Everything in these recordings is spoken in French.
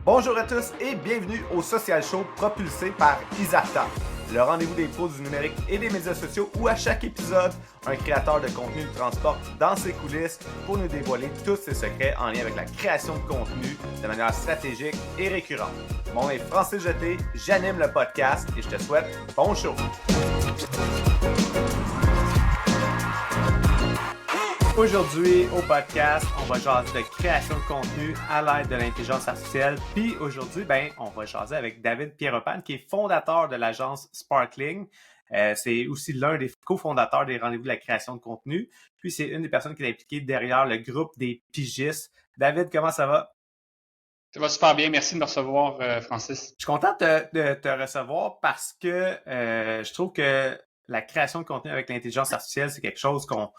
Bonjour à tous et bienvenue au Social Show propulsé par Isarta, le rendez-vous des pros du numérique et des médias sociaux où à chaque épisode, un créateur de contenu nous transporte dans ses coulisses pour nous dévoiler tous ses secrets en lien avec la création de contenu de manière stratégique et récurrente. Mon nom est Francis Jeté, j'anime le podcast et je te souhaite bon show! Aujourd'hui, au podcast, on va jaser de création de contenu à l'aide de l'intelligence artificielle. Puis aujourd'hui, on va jaser avec David Pierropane, qui est fondateur de l'agence Sparkling. C'est aussi l'un des cofondateurs des rendez-vous de la création de contenu. Puis c'est une des personnes qui est impliquée derrière le groupe des pigistes. David, comment ça va? Ça va super bien. Merci de me recevoir, Francis. Je suis content de te recevoir parce que je trouve que la création de contenu avec l'intelligence artificielle, c'est quelque chose qu'on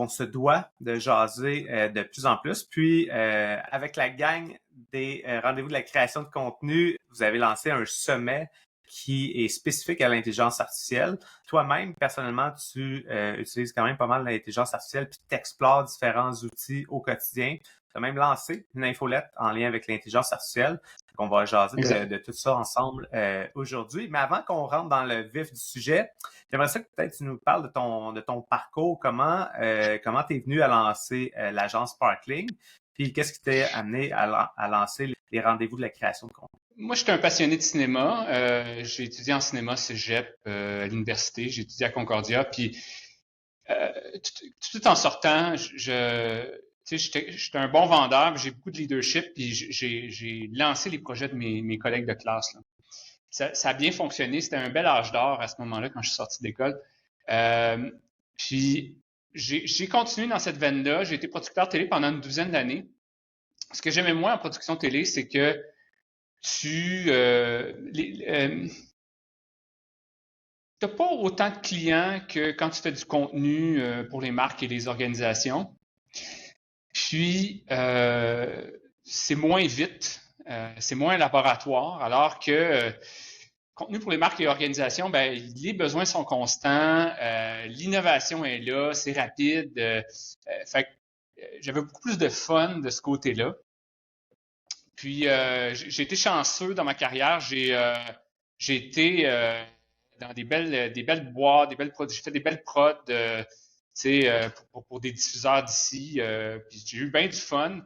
se doit de jaser de plus en plus. Puis, avec la gang des rendez-vous de la création de contenu, vous avez lancé un sommet qui est spécifique à l'intelligence artificielle. Toi-même, personnellement, tu utilises quand même pas mal l'intelligence artificielle puis tu explores différents outils au quotidien. Tu as même lancé une infolette en lien avec l'intelligence artificielle. Donc, on va jaser de tout ça ensemble aujourd'hui. Mais avant qu'on rentre dans le vif du sujet, j'aimerais ça que peut-être tu nous parles de ton parcours, comment tu es venu à lancer l'agence Sparkling, puis qu'est-ce qui t'a amené à lancer les rendez-vous de la création de contenu? Moi, je suis un passionné de cinéma. J'ai étudié en cinéma cégep à l'université. J'ai étudié à Concordia. Puis, tout en sortant, j'étais un bon vendeur. J'ai beaucoup de leadership. Puis, j'ai lancé les projets de mes collègues de classe, là. Ça a bien fonctionné. C'était un bel âge d'or à ce moment-là quand je suis sorti d'école. Puis, j'ai continué dans cette veine-là. J'ai été producteur télé pendant une douzaine d'années. Ce que j'aimais moins en production télé, c'est que tu n'as pas autant de clients que quand tu fais du contenu pour les marques et les organisations. Puis, c'est moins vite, c'est moins laboratoire, alors que contenu pour les marques et les organisations, les besoins sont constants, l'innovation est là, c'est rapide. Fait que j'avais beaucoup plus de fun de ce côté-là. Puis, j'ai été chanceux dans ma carrière. J'ai été dans des belles boîtes, j'ai fait des belles prods, pour des diffuseurs d'ici. Puis, j'ai eu bien du fun.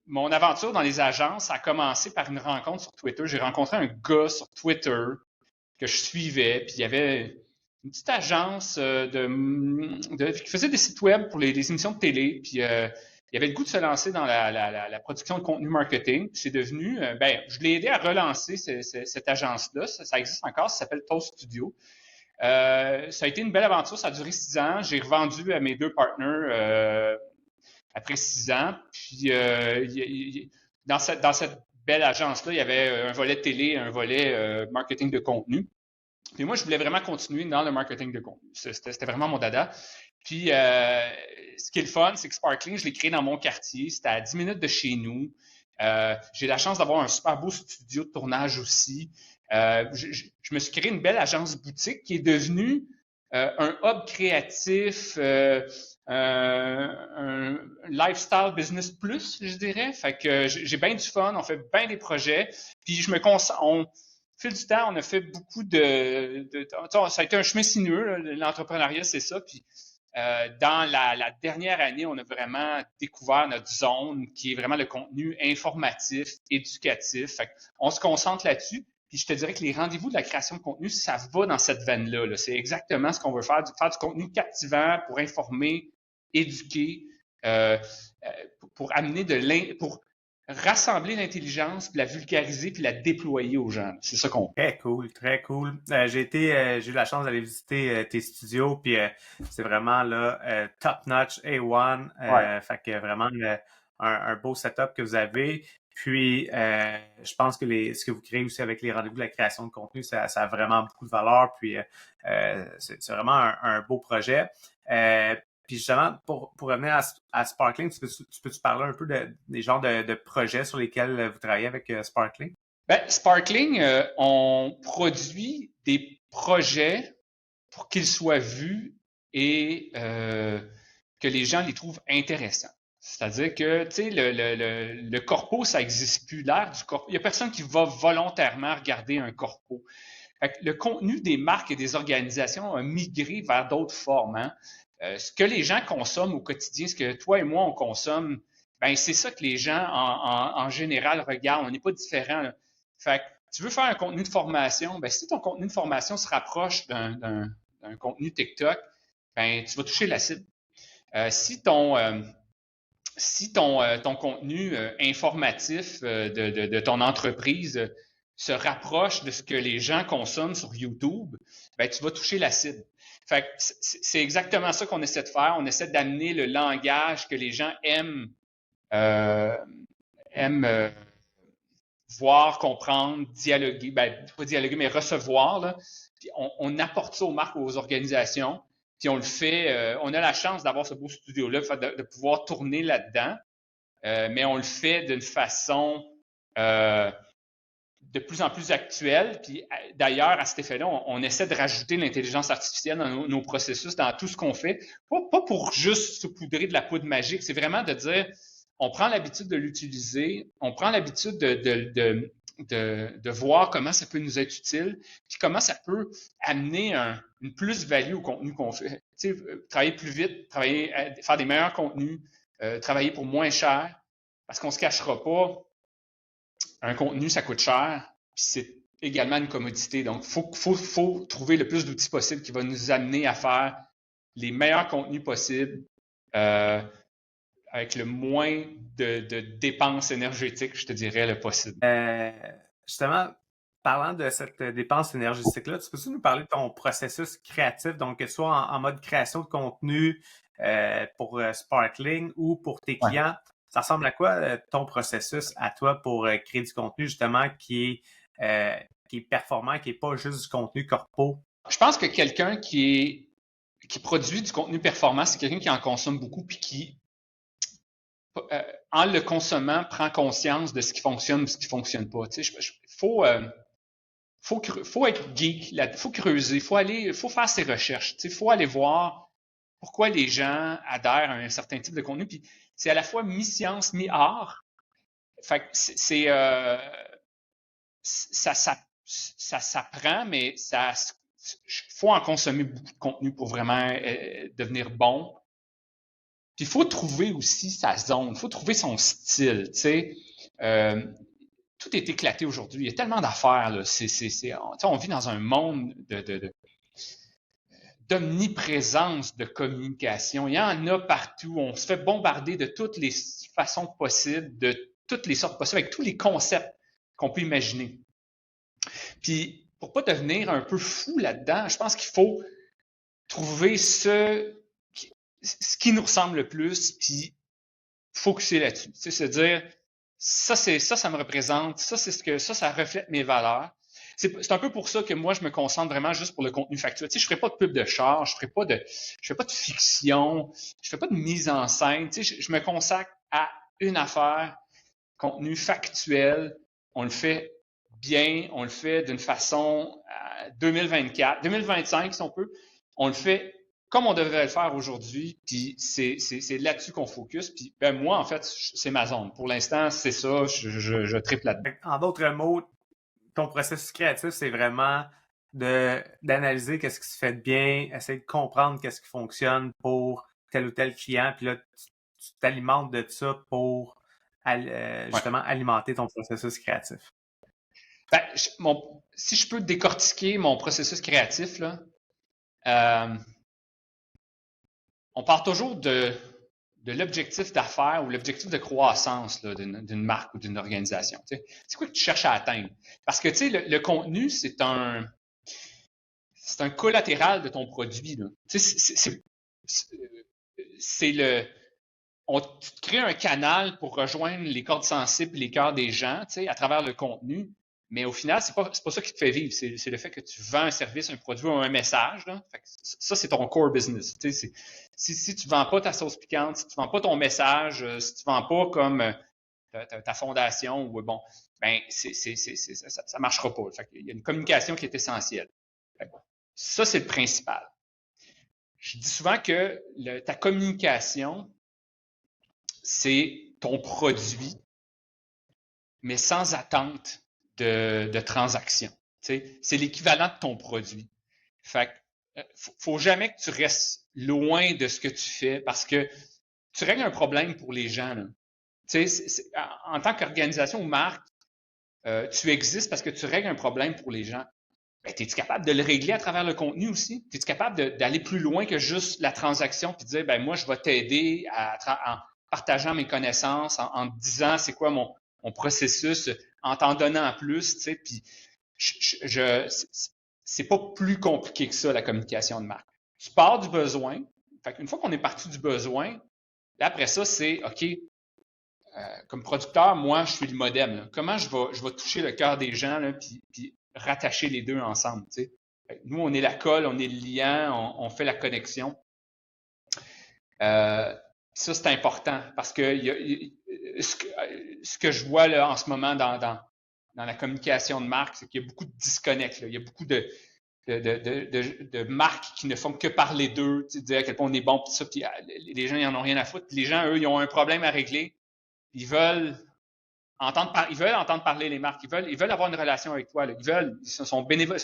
Mon aventure dans les agences a commencé par une rencontre sur Twitter. J'ai rencontré un gars sur Twitter que je suivais. Puis, il y avait une petite agence qui faisait des sites web pour les émissions de télé. Puis, il avait le goût de se lancer dans la production de contenu marketing. C'est devenu, je l'ai aidé à relancer cette agence-là. Ça existe encore, ça s'appelle Toast Studio. Ça a été une belle aventure, ça a duré 6 ans. J'ai revendu à mes deux partners après 6 ans. Puis dans cette belle agence-là, il y avait un volet télé, un volet marketing de contenu. Puis moi, je voulais vraiment continuer dans le marketing de contenu. C'était vraiment mon dada. Puis, ce qui est le fun, c'est que Sparkling, je l'ai créé dans mon quartier. C'était à 10 minutes de chez nous. J'ai la chance d'avoir un super beau studio de tournage aussi. Je me suis créé une belle agence boutique qui est devenue un hub créatif, un lifestyle business plus, je dirais. Fait que j'ai bien du fun, on fait bien des projets. Puis, au fil du temps, on a fait beaucoup ça a été un chemin sinueux, l'entrepreneuriat, c'est ça. Puis, dans la dernière année, on a vraiment découvert notre zone qui est vraiment le contenu informatif, éducatif. Fait on se concentre là-dessus. Puis je te dirais que les rendez-vous de la création de contenu, ça va dans cette veine-là, là. C'est exactement ce qu'on veut faire du contenu captivant pour informer, éduquer, pour amener pour rassembler l'intelligence, puis la vulgariser, puis la déployer aux gens. C'est ça qu'on fait. Très cool, très cool. J'ai eu la chance d'aller visiter tes studios, puis c'est vraiment là top notch A1. Ouais. Fait que vraiment un beau setup que vous avez. Puis je pense que ce que vous créez aussi avec les rendez-vous de la création de contenu, ça a vraiment beaucoup de valeur. Puis c'est vraiment un beau projet. Puis justement, pour revenir à Sparkling, tu peux-tu parler un peu des genres de projets sur lesquels vous travaillez avec Sparkling? Sparkling, on produit des projets pour qu'ils soient vus et que les gens les trouvent intéressants. C'est-à-dire que, tu sais, le corpo, ça n'existe plus. L'ère du corpo. Il n'y a personne qui va volontairement regarder un corpo. Fait que le contenu des marques et des organisations a migré vers d'autres formes. Hein. Ce que les gens consomment au quotidien, ce que toi et moi, on consomme, ben c'est ça que les gens, en général, regardent. On n'est pas différents. Là. Fait que tu veux faire un contenu de formation, ben si ton contenu de formation se rapproche d'un contenu TikTok, ben tu vas toucher la cible. Si ton contenu informatif de ton entreprise se rapproche de ce que les gens consomment sur YouTube, ben, tu vas toucher la cible. Fait que c'est exactement ça qu'on essaie de faire. On essaie d'amener le langage que les gens aiment voir, comprendre, dialoguer, ben, pas dialoguer, mais recevoir. Là. Puis on apporte ça aux marques ou aux organisations. Puis on le fait, on a la chance d'avoir ce beau studio-là, de pouvoir tourner là-dedans. Mais on le fait d'une façon de plus en plus actuelle. Puis d'ailleurs, à cet effet-là, on essaie de rajouter l'intelligence artificielle dans nos processus, dans tout ce qu'on fait. Pas pour juste saupoudrer de la poudre magique, c'est vraiment de dire, on prend l'habitude de l'utiliser, on prend l'habitude de voir comment ça peut nous être utile, puis comment ça peut amener une plus-value au contenu qu'on fait. Tu sais, travailler plus vite, faire des meilleurs contenus, travailler pour moins cher, parce qu'on ne se cachera pas, un contenu, ça coûte cher, puis c'est également une commodité. Donc, il faut trouver le plus d'outils possibles qui vont nous amener à faire les meilleurs contenus possibles avec le moins de dépenses énergétiques, je te dirais, le possible. Justement, parlant de cette dépense énergétique-là, tu peux-tu nous parler de ton processus créatif, donc que ce soit en mode création de contenu pour Sparkling ou pour tes clients? Ouais. Ça ressemble à quoi ton processus à toi pour créer du contenu justement qui est performant, qui n'est pas juste du contenu corpo? Je pense que quelqu'un qui produit du contenu performant, c'est quelqu'un qui en consomme beaucoup puis qui, en le consommant, prend conscience de ce qui fonctionne ou ce qui fonctionne pas. Tu sais, faut être geek, faut creuser, faut faire ses recherches. Tu sais, faut aller voir pourquoi les gens adhèrent à un certain type de contenu. Puis c'est à la fois mi-science, mi-art. Fait que ça s'apprend, mais faut en consommer beaucoup de contenu pour vraiment devenir bon. Puis il faut trouver aussi sa zone, il faut trouver son style, tu sais. Tout est éclaté aujourd'hui. Il y a tellement d'affaires, là. On vit dans un monde d'omniprésence de communication. Il y en a partout. On se fait bombarder de toutes les façons possibles, de toutes les sortes possibles, avec tous les concepts qu'on peut imaginer. Puis, pour pas devenir un peu fou là-dedans, je pense qu'il faut trouver ce qui nous ressemble le plus, puis focusser là-dessus. Tu sais, se dire, ça me représente, ça reflète mes valeurs. C'est un peu pour ça que moi, je me concentre vraiment juste pour le contenu factuel. Tu sais, je ferai pas de pub de char, je fais pas de fiction, je fais pas de mise en scène. Tu sais, je me consacre à une affaire, contenu factuel. On le fait bien, on le fait d'une façon 2024, 2025 si on peut. On le fait comme on devrait le faire aujourd'hui, puis c'est là-dessus qu'on focus. Puis ben moi, en fait, c'est ma zone. Pour l'instant, c'est ça, je triple là-dedans. En d'autres mots, ton processus créatif, c'est vraiment d'analyser qu'est-ce qui se fait bien, essayer de comprendre qu'est-ce qui fonctionne pour tel ou tel client, puis là, tu t'alimentes de ça pour justement alimenter ton processus créatif. Ben, si je peux décortiquer mon processus créatif, là, on part toujours de l'objectif d'affaires ou l'objectif de croissance d'une marque ou d'une organisation. Tu sais. C'est quoi que tu cherches à atteindre? Parce que tu sais, le contenu, c'est un collatéral de ton produit. Là. Tu sais, tu te crées un canal pour rejoindre les cordes sensibles, les cœurs des gens, tu sais, à travers le contenu. Mais au final, c'est pas ça qui te fait vivre. C'est le fait que tu vends un service, un produit ou un message. Là. Fait que ça, c'est ton core business. Tu sais, si tu vends pas ta sauce piquante, si tu vends pas ton message, si tu vends pas comme ta fondation ou bon, ben ça marchera pas. Fait qu'il y a une communication qui est essentielle. Ça, c'est le principal. Je dis souvent que ta communication, c'est ton produit, mais sans attente de transaction. C'est l'équivalent de ton produit. Fait que, faut jamais que tu restes loin de ce que tu fais parce que tu règles un problème pour les gens. Là. En tant qu'organisation ou marque, tu existes parce que tu règles un problème pour les gens. Ben, es-tu capable de le régler à travers le contenu aussi? Es-tu capable d'aller plus loin que juste la transaction puis de dire, ben moi, je vais t'aider en partageant mes connaissances, en te disant c'est quoi mon processus, en t'en donnant plus, tu sais, puis c'est pas plus compliqué que ça, la communication de marque. Tu pars du besoin. Fait une fois qu'on est parti du besoin, là, après ça, c'est OK, comme producteur, moi, je suis le modem. Là. Comment je vais toucher le cœur des gens, là, puis rattacher les deux ensemble, tu sais. Nous, on est la colle, on est le lien, on fait la connexion. Ça, c'est important parce que ce que je vois là, en ce moment dans la communication de marque, c'est qu'il y a beaucoup de disconnects. Il y a beaucoup de marques qui ne font que parler d'eux, dire à quel point on est bon, puis ça, puis les gens, ils en ont rien à foutre. Les gens, eux, ils ont un problème à régler. Ils veulent entendre parler les marques. Ils veulent avoir une relation avec toi. Là. Ils sont bénévoles,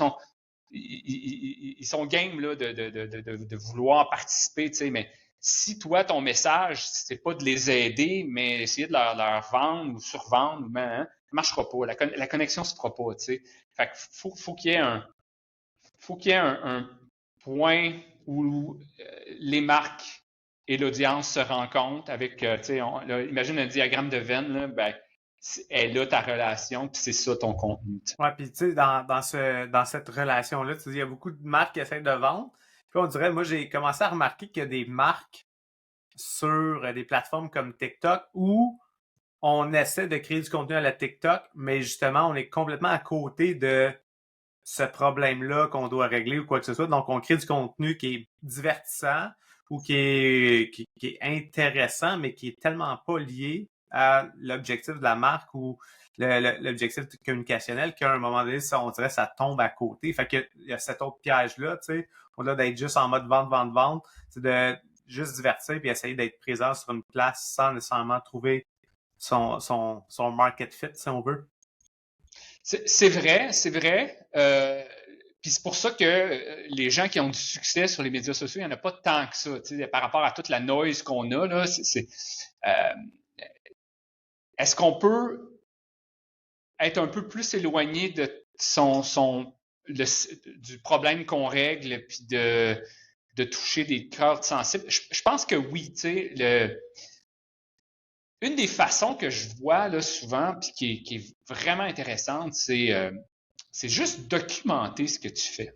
ils sont game là, de vouloir participer, tu sais, mais si toi, ton message, c'est pas de les aider, mais essayer de leur vendre ou survendre, ça marchera pas. La connexion se fera pas, tu sais. Fait que faut qu'il y ait un point où les marques et l'audience se rencontrent avec, tu sais, imagine un diagramme de Venn, là, ben, est là ta relation, puis c'est ça ton contenu. T'sais. Ouais, puis tu sais, dans cette relation-là, tu dis, il y a beaucoup de marques qui essaient de vendre. Puis on dirait, moi, j'ai commencé à remarquer qu'il y a des marques sur des plateformes comme TikTok où on essaie de créer du contenu à la TikTok, mais justement, on est complètement à côté de ce problème-là qu'on doit régler ou quoi que ce soit. Donc, on crée du contenu qui est divertissant ou qui est intéressant, mais qui est tellement pas lié à l'objectif de la marque ou l'objectif communicationnel qu'à un moment donné, ça, on dirait que ça tombe à côté. Fait qu'il y a cet autre piège-là, tu sais, au-delà d'être juste en mode vente, c'est de juste divertir puis essayer d'être présent sur une place sans nécessairement trouver son market fit, si on veut. C'est vrai. Puis c'est pour ça que les gens qui ont du succès sur les médias sociaux, il n'y en a pas tant que ça. Par rapport à toute la noise qu'on a, là, est-ce qu'on peut être un peu plus éloigné de du problème qu'on règle, puis de toucher des cœurs sensibles? Je pense que oui. Une des façons que je vois là, souvent, puis qui est vraiment intéressante, c'est juste documenter ce que tu fais.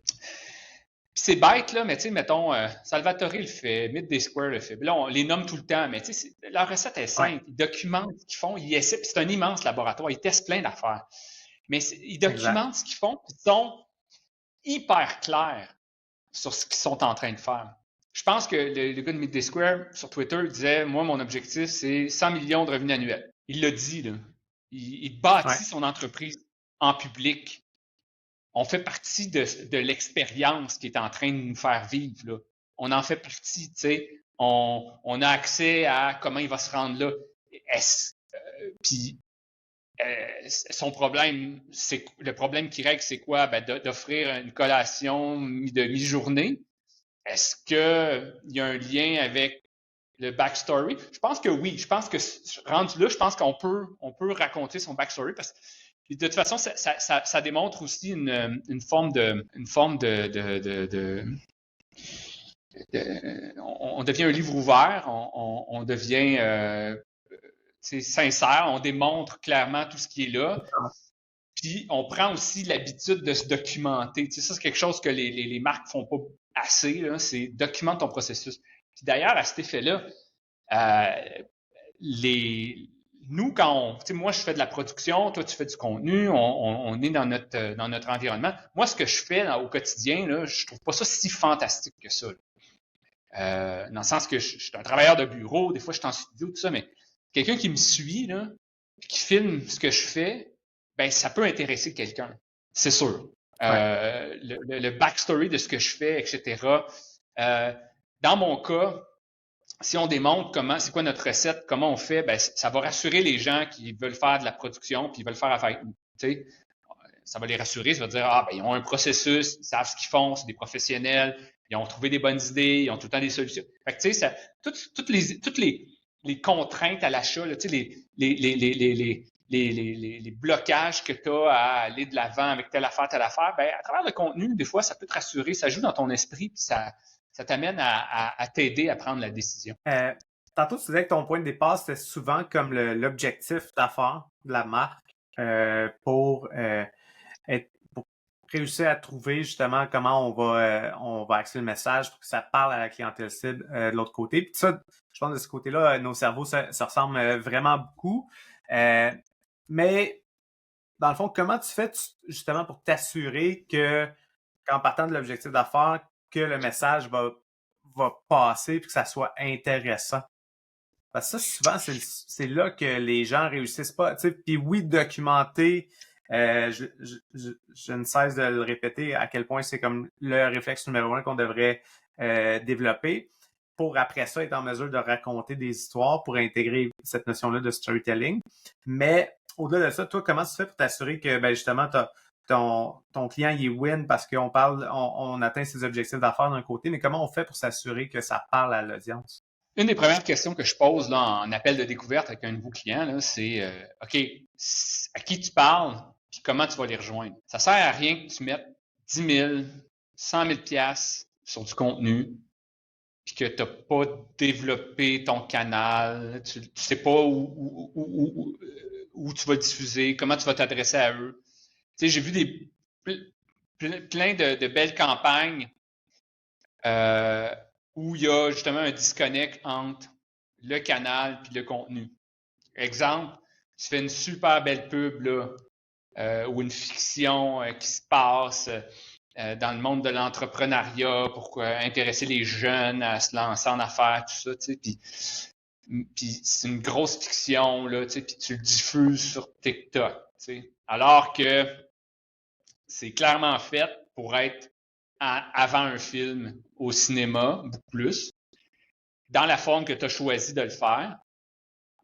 Puis c'est bête, là, mais tu sais, mettons, Salvatore le fait, Midday Square le fait. Puis là, on les nomme tout le temps, mais tu sais, la recette est simple. Ils documentent ce qu'ils font, ils essaient, puis c'est un immense laboratoire, ils testent plein d'affaires. Mais ils documentent ce qu'ils font, puis ils sont hyper clairs sur ce qu'ils sont en train de faire. Je pense que le gars de Midday Square, sur Twitter, disait, moi, mon objectif, c'est 100 millions de revenus annuels. Il l'a dit, là. Il bâtit son entreprise en public. On fait partie de l'expérience qui est en train de nous faire vivre, là. On en fait partie, tu sais. On a accès à comment il va se rendre là. Puis, son problème, le problème qu'il règle, c'est quoi? Ben, d'offrir une collation de mi-journée. Est-ce qu'il y a un lien avec le backstory? Je pense que oui. Je pense que rendu là, je pense qu'on peut raconter son backstory parce que de toute façon, ça démontre aussi une forme on devient un livre ouvert, on devient sincère, on démontre clairement tout ce qui est là. Puis on prend aussi l'habitude de se documenter. Tu sais, ça, c'est quelque chose que les marques font pas assez, là, c'est documenter ton processus. Puis d'ailleurs, à cet effet-là, nous, moi, je fais de la production, toi, tu fais du contenu, on est dans notre environnement. Moi, ce que je fais au quotidien, là, je trouve pas ça si fantastique que ça. Dans le sens que je suis un travailleur de bureau, des fois, je suis en studio, tout ça, mais quelqu'un qui me suit, là, qui filme ce que je fais, ben, ça peut intéresser quelqu'un. C'est sûr. Le backstory de ce que je fais, etc. Dans mon cas, si on démontre c'est quoi notre recette, comment on fait, ben, ça va rassurer les gens qui veulent faire de la production puis ils veulent faire affaire avec nous. Ça va les rassurer, ça va dire, ben, ils ont un processus, ils savent ce qu'ils font, c'est des professionnels, ils ont trouvé des bonnes idées, ils ont tout le temps des solutions. Fait que, tu sais, toutes les contraintes à l'achat, là, tu sais, les blocages que tu as à aller de l'avant avec telle affaire, ben, à travers le contenu, des fois, ça peut te rassurer, ça joue dans ton esprit, puis ça t'amène à t'aider à prendre la décision. Tantôt, tu disais que ton point de départ, c'était souvent comme l'objectif d'affaires de la marque pour réussir à trouver justement comment on va axer le message pour que ça parle à la clientèle cible de l'autre côté. Puis ça, je pense de ce côté-là, nos cerveaux se ressemblent vraiment beaucoup. Mais dans le fond, comment tu fais justement pour t'assurer que, qu'en partant de l'objectif d'affaires, que le message va passer et que ça soit intéressant? Parce que ça, souvent, c'est là que les gens réussissent pas. Tu sais, puis oui, documenter, je ne cesse de le répéter à quel point c'est comme le réflexe numéro 1 qu'on devrait développer pour après ça être en mesure de raconter des histoires pour intégrer cette notion-là de storytelling. Mais au-delà de ça, toi, comment tu fais pour t'assurer que ben, justement ton client il win parce on atteint ses objectifs d'affaires d'un côté, mais comment on fait pour s'assurer que ça parle à l'audience? Une des premières questions que je pose là, en appel de découverte avec un nouveau client, là, c'est OK, à qui tu parles et comment tu vas les rejoindre? Ça sert à rien que tu mettes 10 000, 100 000 piastres sur du contenu puis que tu n'as pas développé ton canal, tu ne sais pas où tu vas diffuser, comment tu vas t'adresser à eux. Tu sais, j'ai vu plein de belles campagnes où il y a justement un disconnect entre le canal et le contenu. Exemple, tu fais une super belle pub là, ou une fiction qui se passe dans le monde de l'entrepreneuriat pour intéresser les jeunes à se lancer en affaires, tout ça, tu sais, puis c'est une grosse fiction, là, tu sais, puis tu le diffuses sur TikTok, tu sais, alors que c'est clairement fait pour être avant un film au cinéma, beaucoup plus, dans la forme que tu as choisi de le faire.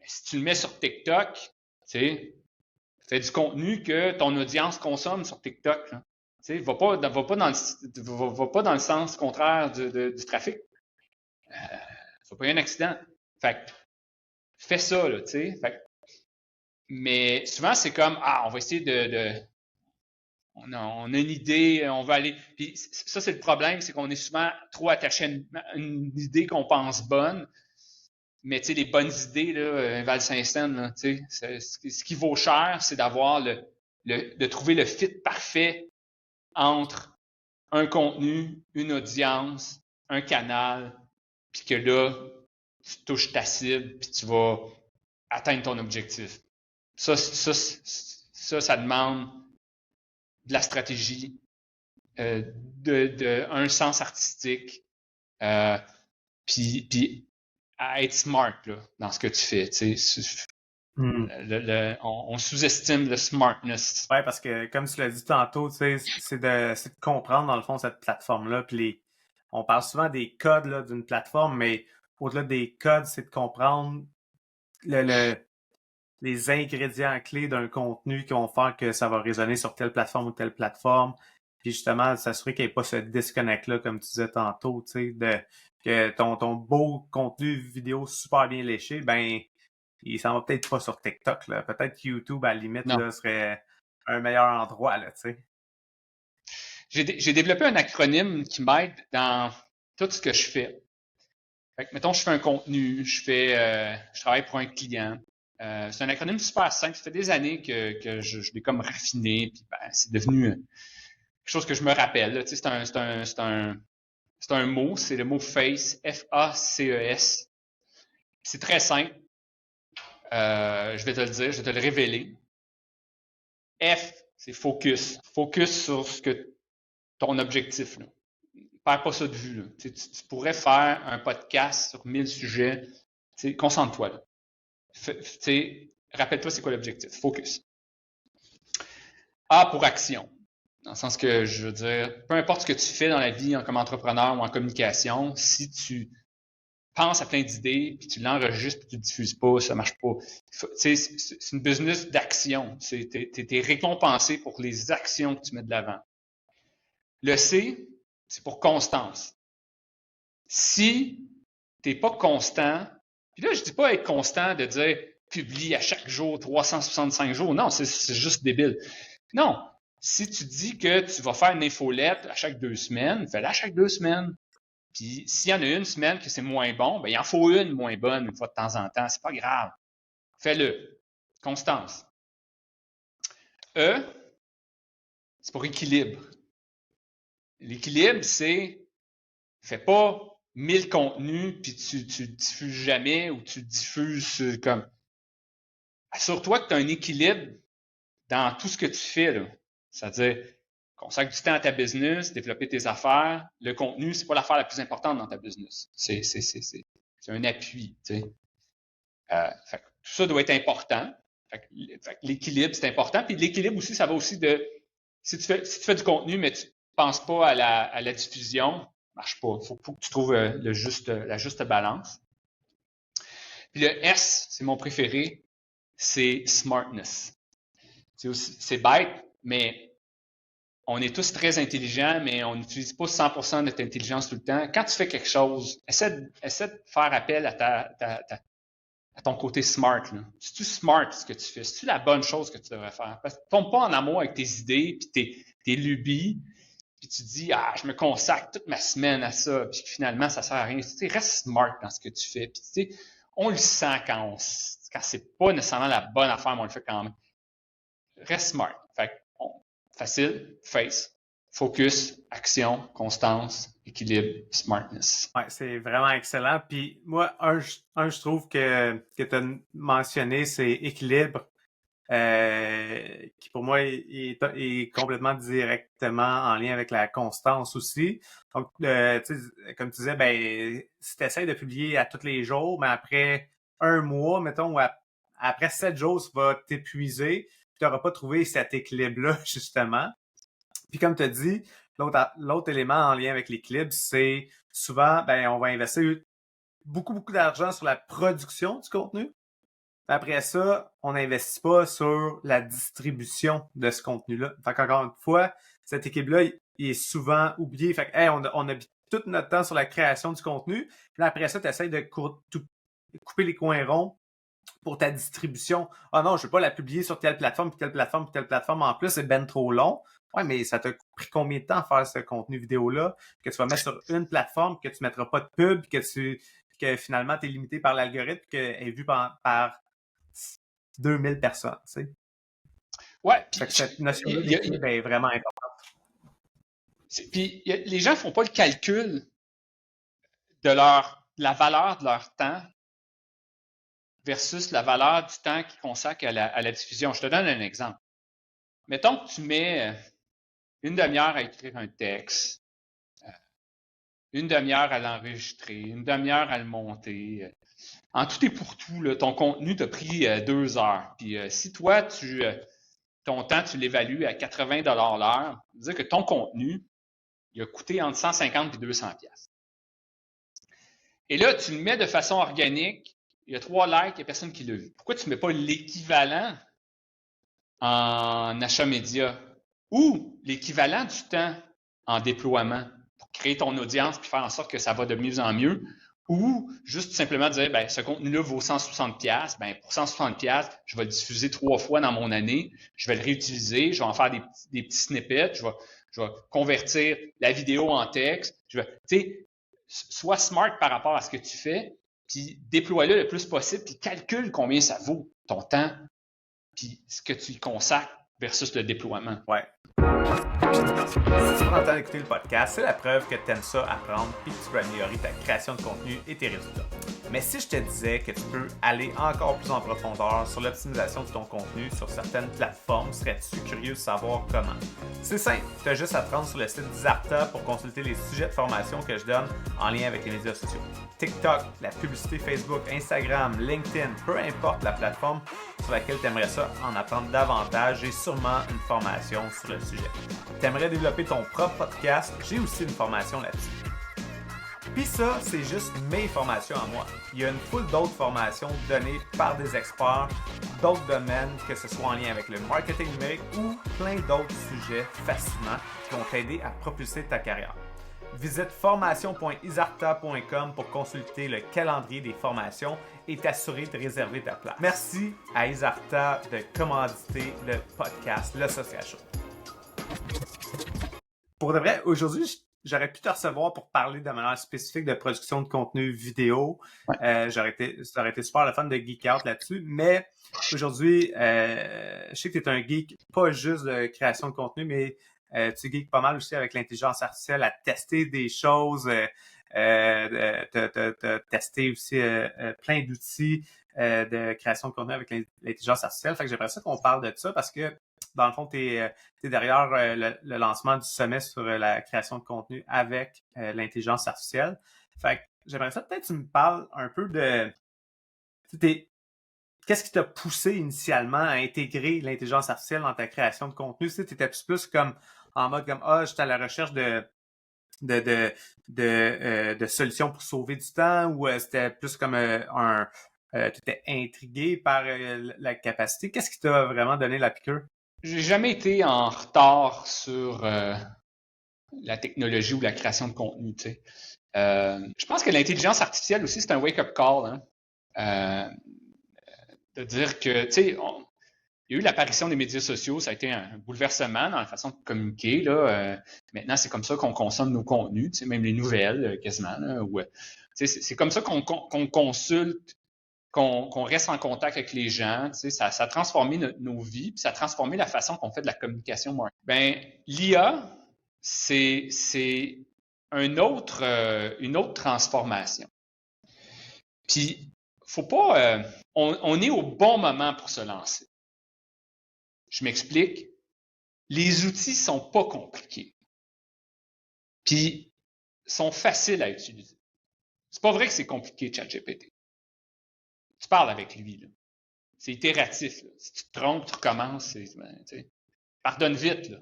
Si tu le mets sur TikTok, tu sais, fais du contenu que ton audience consomme sur TikTok. Là. Tu sais, va pas dans le sens contraire du trafic. Faut pas y avoir un accident. Fait que, fais ça, là, tu sais. Mais souvent, c'est comme, on va essayer on a une idée, on va aller. Puis ça, c'est le problème, c'est qu'on est souvent trop attaché à une idée qu'on pense bonne. Mais tu sais, les bonnes idées, là, valent 5 cents, là, tu sais. Ce qui vaut cher, c'est d'avoir de trouver le fit parfait entre un contenu, une audience, un canal, puis que là, tu touches ta cible, puis tu vas atteindre ton objectif. Ça demande de la stratégie, un sens artistique, puis à être smart là, dans ce que tu fais. Tu sais, on sous-estime le smartness. Ouais, parce que comme tu l'as dit tantôt, tu sais, c'est de comprendre dans le fond cette plateforme-là. Puis on parle souvent des codes là, d'une plateforme, mais au-delà des codes, c'est de comprendre les ingrédients clés d'un contenu qui vont faire que ça va résonner sur telle plateforme ou telle plateforme. Puis justement, s'assurer qu'il n'y ait pas ce disconnect-là, comme tu disais tantôt, tu sais, que ton beau contenu vidéo super bien léché, ben, il s'en va peut-être pas sur TikTok, là. Peut-être que YouTube, à la limite, là, serait un meilleur endroit, là, tu sais. J'ai développé un acronyme qui m'aide dans tout ce que je fais. Fait que, mettons, je fais un contenu, je travaille pour un client. C'est un acronyme super simple. Ça fait des années que je l'ai comme raffiné, puis ben, c'est devenu quelque chose que je me rappelle. Là. Tu sais, c'est un mot, c'est le mot FACE, F-A-C-E-S. C'est très simple. Je vais te le dire, je vais te le révéler. F, c'est focus. Focus sur ton objectif. Là. Perds pas ça de vue. Là. Tu pourrais faire un podcast sur 1000 sujets. Concentre-toi. Là. Rappelle-toi c'est quoi l'objectif. Focus. A pour action. Dans le sens que, je veux dire, peu importe ce que tu fais dans la vie comme entrepreneur ou en communication, si tu penses à plein d'idées, puis tu l'enregistres, puis tu le diffuses pas, ça marche pas. C'est une business d'action. T'es récompensé pour les actions que tu mets de l'avant. Le C, c'est pour constance. Si t'es pas constant, puis là, je dis pas être constant de dire publie à chaque jour, 365 jours. Non, c'est juste débile. Non. Si tu dis que tu vas faire une infolette à chaque 2 semaines, fais-la à chaque 2 semaines. Puis s'il y en a une semaine que c'est moins bon, ben il en faut une moins bonne une fois de temps en temps. C'est pas grave. Fais-le. Constance. E, c'est pour équilibre. L'équilibre, c'est fais pas 1000 contenus puis tu diffuses jamais ou tu diffuses comme. Assure-toi que tu as un équilibre dans tout ce que tu fais, là. C'est-à-dire, consacre du temps à ta business, développer tes affaires. Le contenu, c'est pas l'affaire la plus importante dans ta business. C'est un appui, tu sais. Fait que tout ça doit être important. Fait que l'équilibre, c'est important. Puis l'équilibre aussi, ça va aussi de si tu fais du contenu, mais tu penses pas à la diffusion, ça marche pas. Faut que tu trouves la juste balance. Puis le S, c'est mon préféré, c'est smartness. C'est bête, mais on est tous très intelligents, mais on n'utilise pas 100% de notre intelligence tout le temps. Quand tu fais quelque chose, essaie de faire appel à ton côté smart. C'est-tu smart ce que tu fais? C'est-tu la bonne chose que tu devrais faire? Parce que tu ne tombes pas en amour avec tes idées, puis tes lubies, puis tu dis, je me consacre toute ma semaine à ça, puis finalement, ça ne sert à rien. Reste smart dans ce que tu fais. Puis on le sent quand c'est pas nécessairement la bonne affaire, mais on le fait quand même. Reste smart. Fait facile, face, focus, action, constance, équilibre, smartness. Ouais, c'est vraiment excellent. Puis moi, je trouve que tu as mentionné, c'est équilibre, qui pour moi est complètement directement en lien avec la constance aussi. Donc, comme tu disais, ben si tu essaies de publier à tous les jours, mais après un mois, mettons, ou après 7 jours, ça va t'épuiser. Tu n'auras pas trouvé cet équilibre-là, justement. Puis comme tu as dit, l'autre élément en lien avec l'équilibre, c'est souvent, ben, on va investir beaucoup d'argent sur la production du contenu. Après ça, on n'investit pas sur la distribution de ce contenu-là. Fait qu'encore une fois, cet équilibre-là, il est souvent oublié. Fait que, on a mis tout notre temps sur la création du contenu. Puis après ça, tu essaies de couper les coins ronds pour ta distribution. Ah non, je ne veux pas la publier sur telle plateforme, puis telle plateforme, puis telle plateforme. En plus, c'est ben trop long. Ouais, mais ça t'a pris combien de temps à faire ce contenu vidéo-là que tu vas mettre sur une plateforme, que tu ne mettras pas de pub, que finalement, tu es limité par l'algorithme, qu'elle est vue par 2000 personnes, tu sais. Ouais. Fait que cette notion-là d'équilibre est vraiment importante. Puis, les gens ne font pas le calcul de la valeur de leur temps versus la valeur du temps qu'ils consacrent à la diffusion. Je te donne un exemple. Mettons que tu mets une demi-heure à écrire un texte, une demi-heure à l'enregistrer, une demi-heure à le monter. En tout et pour tout, là, ton contenu t'a pris 2 heures. Puis si toi, ton temps, tu l'évalues à 80 $ l'heure, ça veut dire que ton contenu, il a coûté entre 150 et 200 $. Et là, tu le mets de façon organique, il y a 3 likes, il n'y a personne qui l'a vu. Pourquoi tu ne mets pas l'équivalent en achat média ou l'équivalent du temps en déploiement pour créer ton audience puis faire en sorte que ça va de mieux en mieux, ou juste simplement dire, ben, ce contenu-là vaut 160 $, ben, pour 160 $, je vais le diffuser 3 fois dans mon année, je vais le réutiliser, je vais en faire des petits snippets, je vais convertir la vidéo en texte, tu sais, sois smart par rapport à ce que tu fais, puis déploie-le le plus possible, puis calcule combien ça vaut ton temps, puis ce que tu y consacres versus le déploiement. Ouais. Si tu prends le temps d'écouter le podcast, c'est la preuve que tu aimes ça apprendre et que tu peux améliorer ta création de contenu et tes résultats. Mais si je te disais que tu peux aller encore plus en profondeur sur l'optimisation de ton contenu sur certaines plateformes, serais-tu curieux de savoir comment? C'est simple, tu as juste à te rendre sur le site d'Xarta pour consulter les sujets de formation que je donne en lien avec les médias sociaux. TikTok, la publicité Facebook, Instagram, LinkedIn, peu importe la plateforme sur laquelle tu aimerais ça en apprendre davantage, j'ai sûrement une formation sur le sujet. Tu aimerais développer ton propre podcast, j'ai aussi une formation là-dessus. Puis ça, c'est juste mes formations à moi. Il y a une foule d'autres formations données par des experts d'autres domaines, que ce soit en lien avec le marketing numérique ou plein d'autres sujets fascinants qui vont t'aider à propulser ta carrière. Visite formation.isarta.com pour consulter le calendrier des formations et t'assurer de réserver ta place. Merci à Isarta de commanditer le podcast Le Social Show. Pour de vrai, aujourd'hui, j'aurais pu te recevoir pour parler de manière spécifique de production de contenu vidéo. Ouais. Ça aurait été super le fun de geek out là-dessus. Mais aujourd'hui, je sais que tu es un geek, pas juste de création de contenu, mais tu geeks pas mal aussi avec l'intelligence artificielle, à tester des choses, tester aussi plein d'outils de création de contenu avec l'intelligence artificielle. Fait que j'aimerais ça qu'on parle de ça parce que dans le fond, tu es derrière le lancement du sommet sur la création de contenu avec l'intelligence artificielle. Fait que j'aimerais ça peut-être que tu me parles un peu de qu'est-ce qui t'a poussé initialement à intégrer l'intelligence artificielle dans ta création de contenu? Tu étais plus comme en mode comme j'étais à la recherche de solutions pour sauver du temps ou c'était plus comme tu étais intrigué par la capacité. Qu'est-ce qui t'a vraiment donné la piqûre? J'ai jamais été en retard sur la technologie ou la création de contenu. Tu sais. Je pense que l'intelligence artificielle aussi, c'est un wake-up call. Hein? De dire que, tu sais, il y a eu l'apparition des médias sociaux, ça a été un bouleversement dans la façon de communiquer. Là. Maintenant, c'est comme ça qu'on consomme nos contenus, tu sais, même les nouvelles, quasiment. Là, où, tu sais, c'est comme ça qu'on consulte, qu'on reste en contact avec les gens. Tu sais, ça a transformé nos vies, puis ça a transformé la façon qu'on fait de la communication. Ben, l'IA, c'est une autre transformation. Puis, faut pas... on est au bon moment pour se lancer. Je m'explique. Les outils sont pas compliqués. Puis, sont faciles à utiliser. C'est pas vrai que c'est compliqué, ChatGPT. Tu parles avec lui, là. C'est itératif, là. Si tu te trompes, tu recommences. Pardonne vite, là.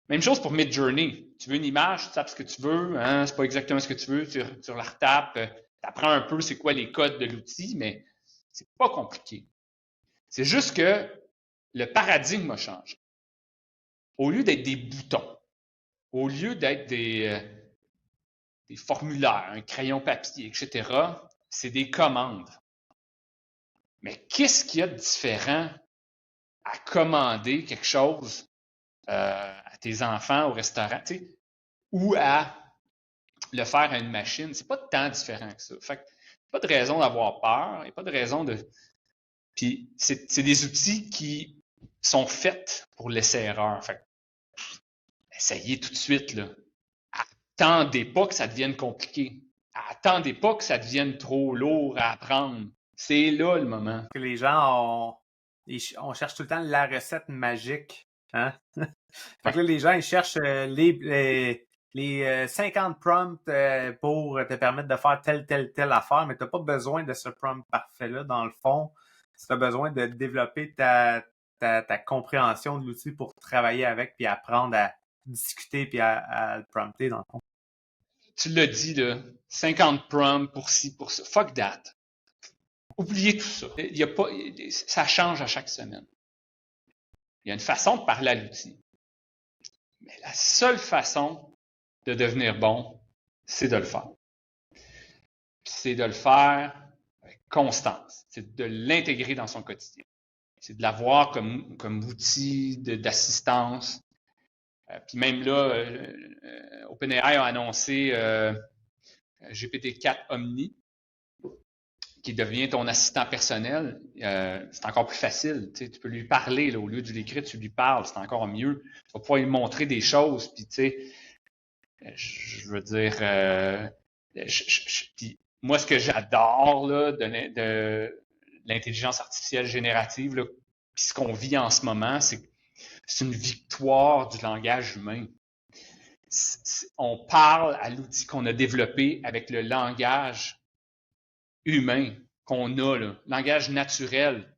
Même chose pour Midjourney. Tu veux une image, tu tapes ce que tu veux, hein, c'est pas exactement ce que tu veux, tu la retapes, tu apprends un peu c'est quoi les codes de l'outil, mais c'est pas compliqué. C'est juste que le paradigme a changé. Au lieu d'être des boutons, au lieu d'être des formulaires, un crayon papier, etc., c'est des commandes. Mais qu'est-ce qu'il y a de différent à commander quelque chose à tes enfants au restaurant, tu sais, ou à le faire à une machine? C'est pas tant différent que ça. Fait que pas de raison d'avoir peur, il n'y a pas de raison de... Puis c'est des outils qui sont faits pour l'essai-erreur. Fait que, essayez tout de suite, là. Attendez pas que ça devienne compliqué. Attendez pas que ça devienne trop lourd à apprendre. C'est là le moment. Que les gens, on cherche tout le temps la recette magique. Hein? Fait que là, les gens, ils cherchent les 50 prompts pour te permettre de faire telle affaire, mais tu n'as pas besoin de ce prompt parfait-là, dans le fond. Tu as besoin de développer ta compréhension de l'outil pour travailler avec puis apprendre à discuter puis à le prompter, dans le fond. Tu l'as dit, là, 50 prompts pour ci, pour ça. Fuck that. Oubliez tout ça. Ça change à chaque semaine. Il y a une façon de parler à l'outil. Mais la seule façon de devenir bon, c'est de le faire. C'est de le faire avec constance. C'est de l'intégrer dans son quotidien. C'est de l'avoir comme outil d'assistance. Puis même là, OpenAI a annoncé GPT-4 Omni, qui devient ton assistant personnel. C'est encore plus facile. Tu peux lui parler, là, au lieu de l'écrire, tu lui parles, c'est encore mieux. Tu vas pouvoir lui montrer des choses. Puis, tu sais, je veux dire, puis moi, ce que j'adore là, de l'intelligence artificielle générative, là, puis ce qu'on vit en ce moment, c'est une victoire du langage humain. On parle à l'outil qu'on a développé avec le langage humain qu'on a, là, langage naturel.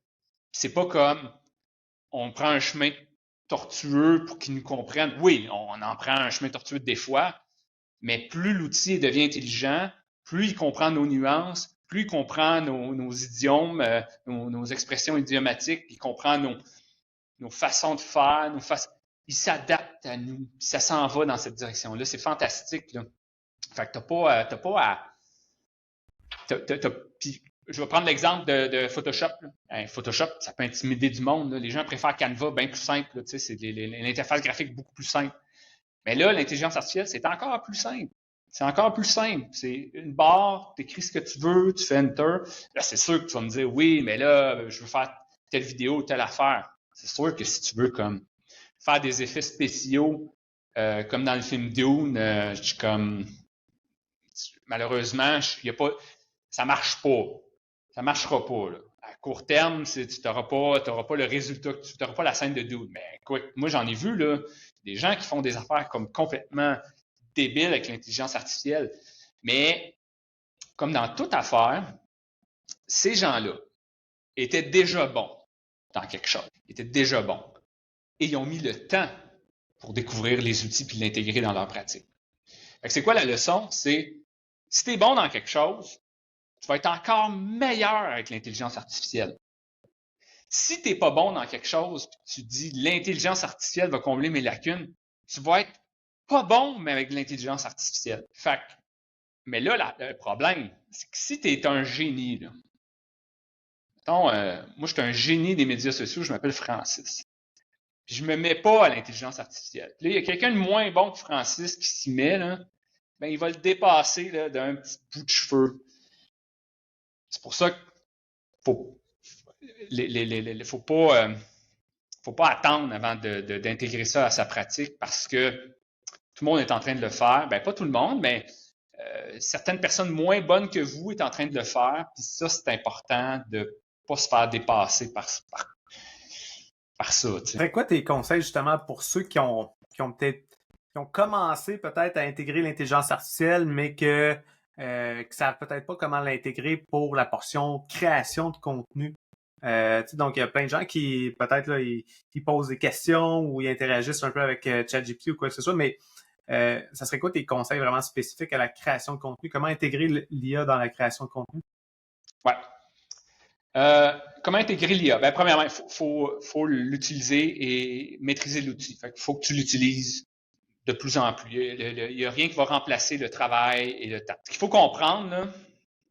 C'est pas comme on prend un chemin tortueux pour qu'ils nous comprennent. Oui, on en prend un chemin tortueux des fois, Mais plus l'outil devient intelligent, plus il comprend nos nuances, plus il comprend nos idiomes, nos expressions idiomatiques, il comprend nos façons de faire, il s'adapte à nous, puis ça s'en va dans cette direction-là. C'est fantastique, là. Fait que t'as pas à... Puis, je vais prendre l'exemple de Photoshop. Photoshop, ça peut intimider du monde, là. Les gens préfèrent Canva bien plus simple, là, c'est l'interface graphique beaucoup plus simple. Mais là, l'intelligence artificielle, c'est encore plus simple. C'est encore plus simple. C'est une barre, tu écris ce que tu veux, tu fais Enter. Là, c'est sûr que tu vas me dire, oui, mais là, je veux faire telle vidéo, telle affaire. C'est sûr que si tu veux comme faire des effets spéciaux, comme dans le film Dune, je dis comme, malheureusement, ça marche pas. Ça marchera pas, là. À court terme, tu n'auras pas le résultat, tu n'auras pas la scène de Dune. Mais écoute, moi, j'en ai vu, là, des gens qui font des affaires comme complètement débiles avec l'intelligence artificielle. Mais, comme dans toute affaire, ces gens-là étaient déjà bons dans quelque chose. Ils étaient déjà bons. Et ils ont mis le temps pour découvrir les outils puis l'intégrer dans leur pratique. Fait que c'est quoi la leçon? C'est, si tu es bon dans quelque chose, tu vas être encore meilleur avec l'intelligence artificielle. Si tu n'es pas bon dans quelque chose, puis tu dis l'intelligence artificielle va combler mes lacunes, tu vas être pas bon, mais avec l'intelligence artificielle. Fait que, mais là, le problème, c'est que si tu es un génie, là, mettons, moi, je suis un génie des médias sociaux, je m'appelle Francis. Puis je me mets pas à l'intelligence artificielle. Puis là, il y a quelqu'un de moins bon que Francis qui s'y met, là, ben, il va le dépasser là, d'un petit bout de cheveux. C'est pour ça qu'il faut, faut pas attendre avant d'intégrer ça à sa pratique parce que tout le monde est en train de le faire. Ben, pas tout le monde, mais certaines personnes moins bonnes que vous est en train de le faire. Puis ça, c'est important de pas se faire dépasser par ça. C'est quoi tes conseils justement pour ceux qui ont commencé peut-être à intégrer l'intelligence artificielle, mais que savent peut-être pas comment l'intégrer pour la portion création de contenu? Donc, il y a plein de gens qui, peut-être, là, ils posent des questions ou ils interagissent un peu avec ChatGPT ou quoi que ce soit, mais ça serait quoi tes conseils vraiment spécifiques à la création de contenu? Comment intégrer l'IA dans la création de contenu? Ouais. Comment intégrer l'IA? Ben, premièrement, il faut l'utiliser et maîtriser l'outil. Il faut que tu l'utilises de plus en plus. Il n'y a rien qui va remplacer le travail et le temps. Ce qu'il faut comprendre là,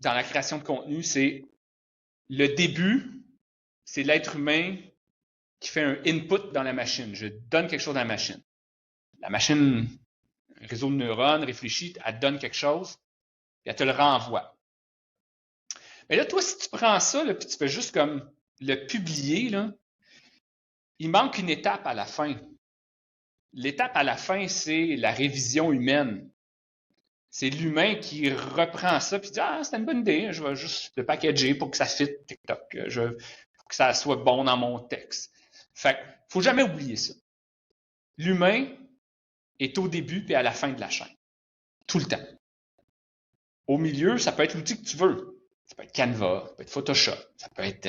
dans la création de contenu, c'est le début, c'est l'être humain qui fait un input dans la machine. Je donne quelque chose à la machine. La machine, un réseau de neurones, réfléchit, elle te donne quelque chose, et elle te le renvoie. Mais là, toi, si tu prends ça, puis tu fais juste comme le publier, là, il manque une étape à la fin. L'étape à la fin, c'est la révision humaine. C'est l'humain qui reprend ça puis dit « Ah, c'est une bonne idée, je vais juste le packager pour que ça fit TikTok, pour que ça soit bon dans mon texte. » Fait qu'il faut jamais oublier ça. L'humain est au début puis à la fin de la chaîne. Tout le temps. Au milieu, ça peut être l'outil que tu veux. Ça peut être Canva, ça peut être Photoshop, ça peut être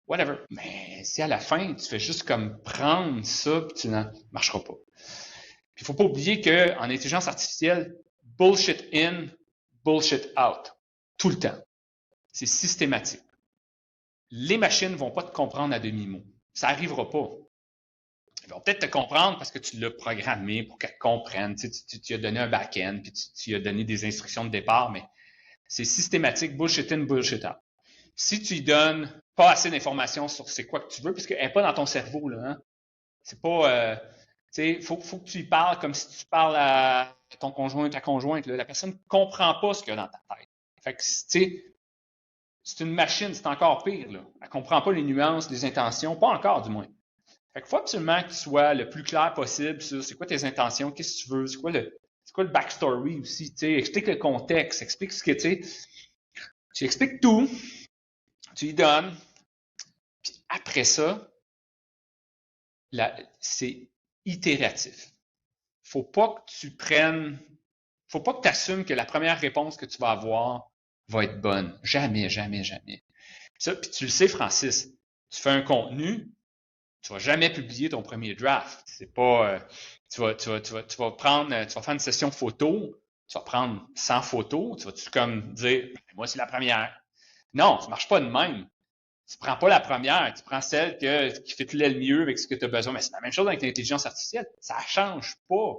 whatever. Mais si à la fin, tu fais juste comme prendre ça, puis tu n'en marchera pas. Puis il faut pas oublier qu'en intelligence artificielle, bullshit in, bullshit out. Tout le temps. C'est systématique. Les machines vont pas te comprendre à demi-mot. Ça arrivera pas. Ils vont peut-être te comprendre parce que tu l'as programmé pour qu'elles te comprennent. Tu as donné un back-end, puis tu as donné des instructions de départ, mais c'est systématique, bullshit in, bullshit out. Si tu lui donnes pas assez d'informations sur c'est quoi que tu veux, parce qu'elle n'est pas dans ton cerveau, là, hein? C'est pas, faut que tu lui parles comme si tu parles à ton conjoint, ta conjointe, là. La personne ne comprend pas ce qu'il y a dans ta tête. Fait que, c'est une machine, c'est encore pire, là. Elle comprend pas les nuances, les intentions, pas encore, du moins. Fait qu'il faut absolument que tu sois le plus clair possible sur c'est quoi tes intentions, qu'est-ce que tu veux, c'est quoi le backstory aussi, explique le contexte, explique ce que, tu expliques tout, tu lui donnes, puis après ça, c'est itératif. Faut pas que tu assumes que la première réponse que tu vas avoir va être bonne. Jamais, jamais, jamais. Ça, puis tu le sais, Francis, tu fais un contenu, tu vas jamais publier ton premier draft. C'est pas, tu vas faire une session photo, tu vas prendre 100 photos, tu vas-tu comme dire, moi, c'est la première. Non, ça marche pas de même. Tu prends pas la première, tu prends celle qui fait le mieux avec ce que tu as besoin. Mais c'est la même chose avec l'intelligence artificielle. Ça change pas.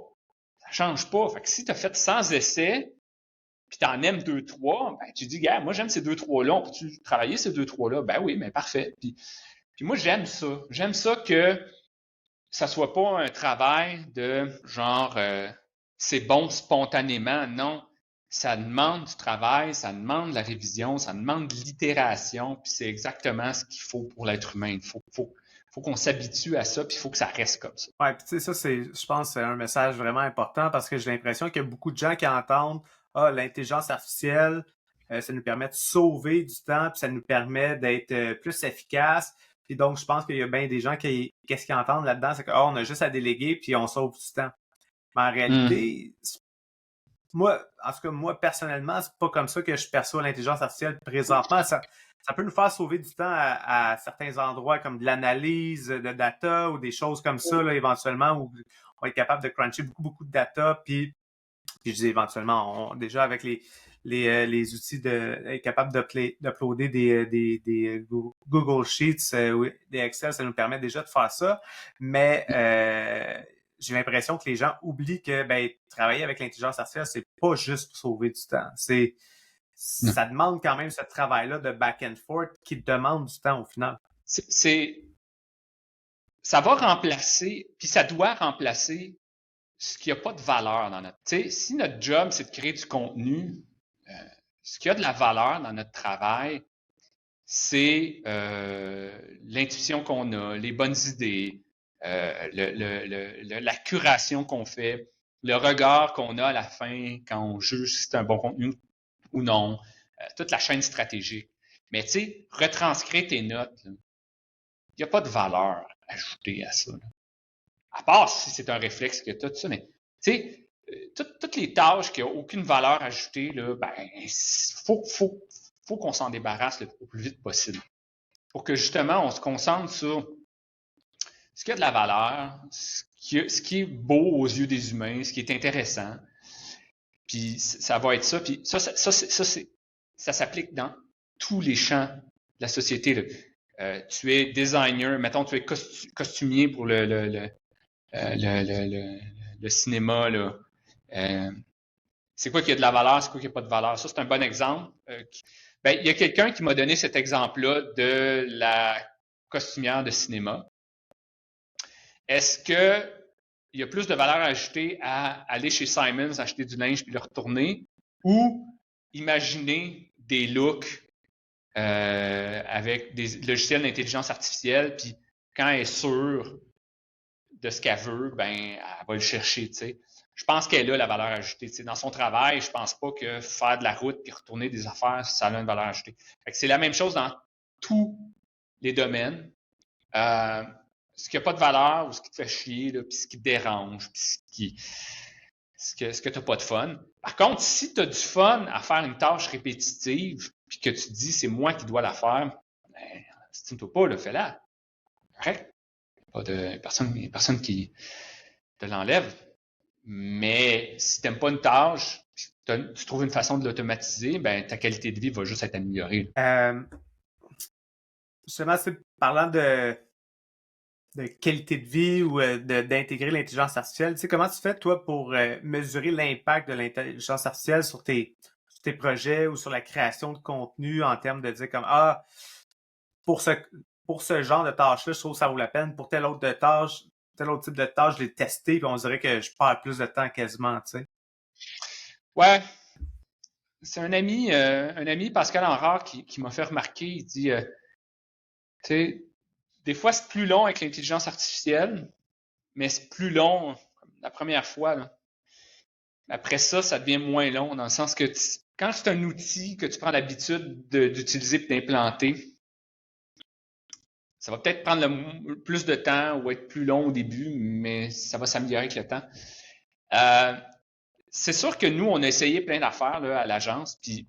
Ça change pas. Fait que si tu as fait 100 essais, puis tu en aimes 2-3, ben, tu dis, gars, moi, j'aime ces 2-3-là. On peut-tu travailler ces 2-3-là? Ben oui, mais parfait. Puis moi, j'aime ça. J'aime ça que ça soit pas un travail de genre, c'est bon spontanément. Non. Ça demande du travail, ça demande de la révision, ça demande de l'itération, puis c'est exactement ce qu'il faut pour l'être humain. Il faut qu'on s'habitue à ça, puis il faut que ça reste comme ça. Ouais, puis tu sais, ça, je pense, c'est un message vraiment important parce que j'ai l'impression qu'il y a beaucoup de gens qui entendent l'intelligence artificielle, ça nous permet de sauver du temps, puis ça nous permet d'être plus efficace. Puis donc, je pense qu'il y a bien des gens qu'est-ce qu'ils entendent là-dedans, c'est qu'on a juste à déléguer, puis on sauve du temps. Mais en réalité, moi, en tout cas, moi, personnellement, c'est pas comme ça que je perçois l'intelligence artificielle présentement. Ça peut nous faire sauver du temps à certains endroits, comme de l'analyse de data ou des choses comme ça, là, éventuellement, où on va être capable de cruncher beaucoup de data. Puis je dis éventuellement, déjà avec les outils être capable d'uploader des Google Sheets, des Excel, ça nous permet déjà de faire ça. Mais j'ai l'impression que les gens oublient que travailler avec l'intelligence artificielle, c'est pas juste pour sauver du temps. Ça demande quand même ce travail-là de back and forth qui demande du temps au final. Ça va remplacer, puis ça doit remplacer ce qui n'a pas de valeur dans notre... Tu sais, si notre job, c'est de créer du contenu, ce qui a de la valeur dans notre travail, c'est l'intuition qu'on a, les bonnes idées, la curation qu'on fait, le regard qu'on a à la fin quand on juge si c'est un bon contenu ou non, toute la chaîne stratégique. Mais tu sais, retranscrire tes notes, il n'y a pas de valeur ajoutée à ça. Là. À part si c'est un réflexe que tu as, tout ça, mais tu sais, toutes les tâches qui n'ont aucune valeur ajoutée, là, ben, faut qu'on s'en débarrasse au plus vite possible. Pour que justement, on se concentre sur ce qui a de la valeur, ce qui est beau aux yeux des humains, ce qui est intéressant. Puis ça va être ça. Puis ça s'applique dans tous les champs de la société. Là. Tu es designer, mettons, tu es costumier pour le cinéma. Là. C'est quoi qui a de la valeur, c'est quoi qui n'a pas de valeur. Ça, c'est un bon exemple. Il y a quelqu'un qui m'a donné cet exemple-là de la costumière de cinéma. Est-ce qu'il y a plus de valeur ajoutée à aller chez Simons, acheter du linge puis le retourner, ou imaginer des looks avec des logiciels d'intelligence artificielle, puis quand elle est sûre de ce qu'elle veut, ben elle va le chercher, tu sais. Je pense qu'elle a la valeur ajoutée. Tu sais. Dans son travail, je pense pas que faire de la route puis retourner des affaires, ça a une valeur ajoutée. Fait que c'est la même chose dans tous les domaines. Ce qui n'a pas de valeur ou ce qui te fait chier, là, puis ce qui te dérange, puis ce que tu n'as pas de fun. Par contre, si tu as du fun à faire une tâche répétitive, puis que tu te dis c'est moi qui dois la faire, ben, si tu ne peux pas, le fais-la. Correct? Pas de personne qui te l'enlève. Mais si tu n'aimes pas une tâche, tu trouves une façon de l'automatiser, ben ta qualité de vie va juste être améliorée. Justement, parlant de qualité de vie ou d'intégrer l'intelligence artificielle, tu sais, comment tu fais, toi, pour mesurer l'impact de l'intelligence artificielle sur tes projets ou sur la création de contenu en termes de dire comme pour ce genre de tâche-là, je trouve que ça vaut la peine. Pour tel autre type de tâche, je l'ai testé, puis on dirait que je perds plus de temps quasiment, tu sais. Ouais. C'est un ami, Pascal Henrard, qui m'a fait remarquer, il dit, tu sais, des fois, c'est plus long avec l'intelligence artificielle, mais c'est plus long la première fois. Là. Après ça, ça devient moins long, dans le sens que quand c'est un outil que tu prends l'habitude d'utiliser et d'implanter, ça va peut-être prendre plus de temps ou être plus long au début, mais ça va s'améliorer avec le temps. C'est sûr que nous, on a essayé plein d'affaires là, à l'agence, puis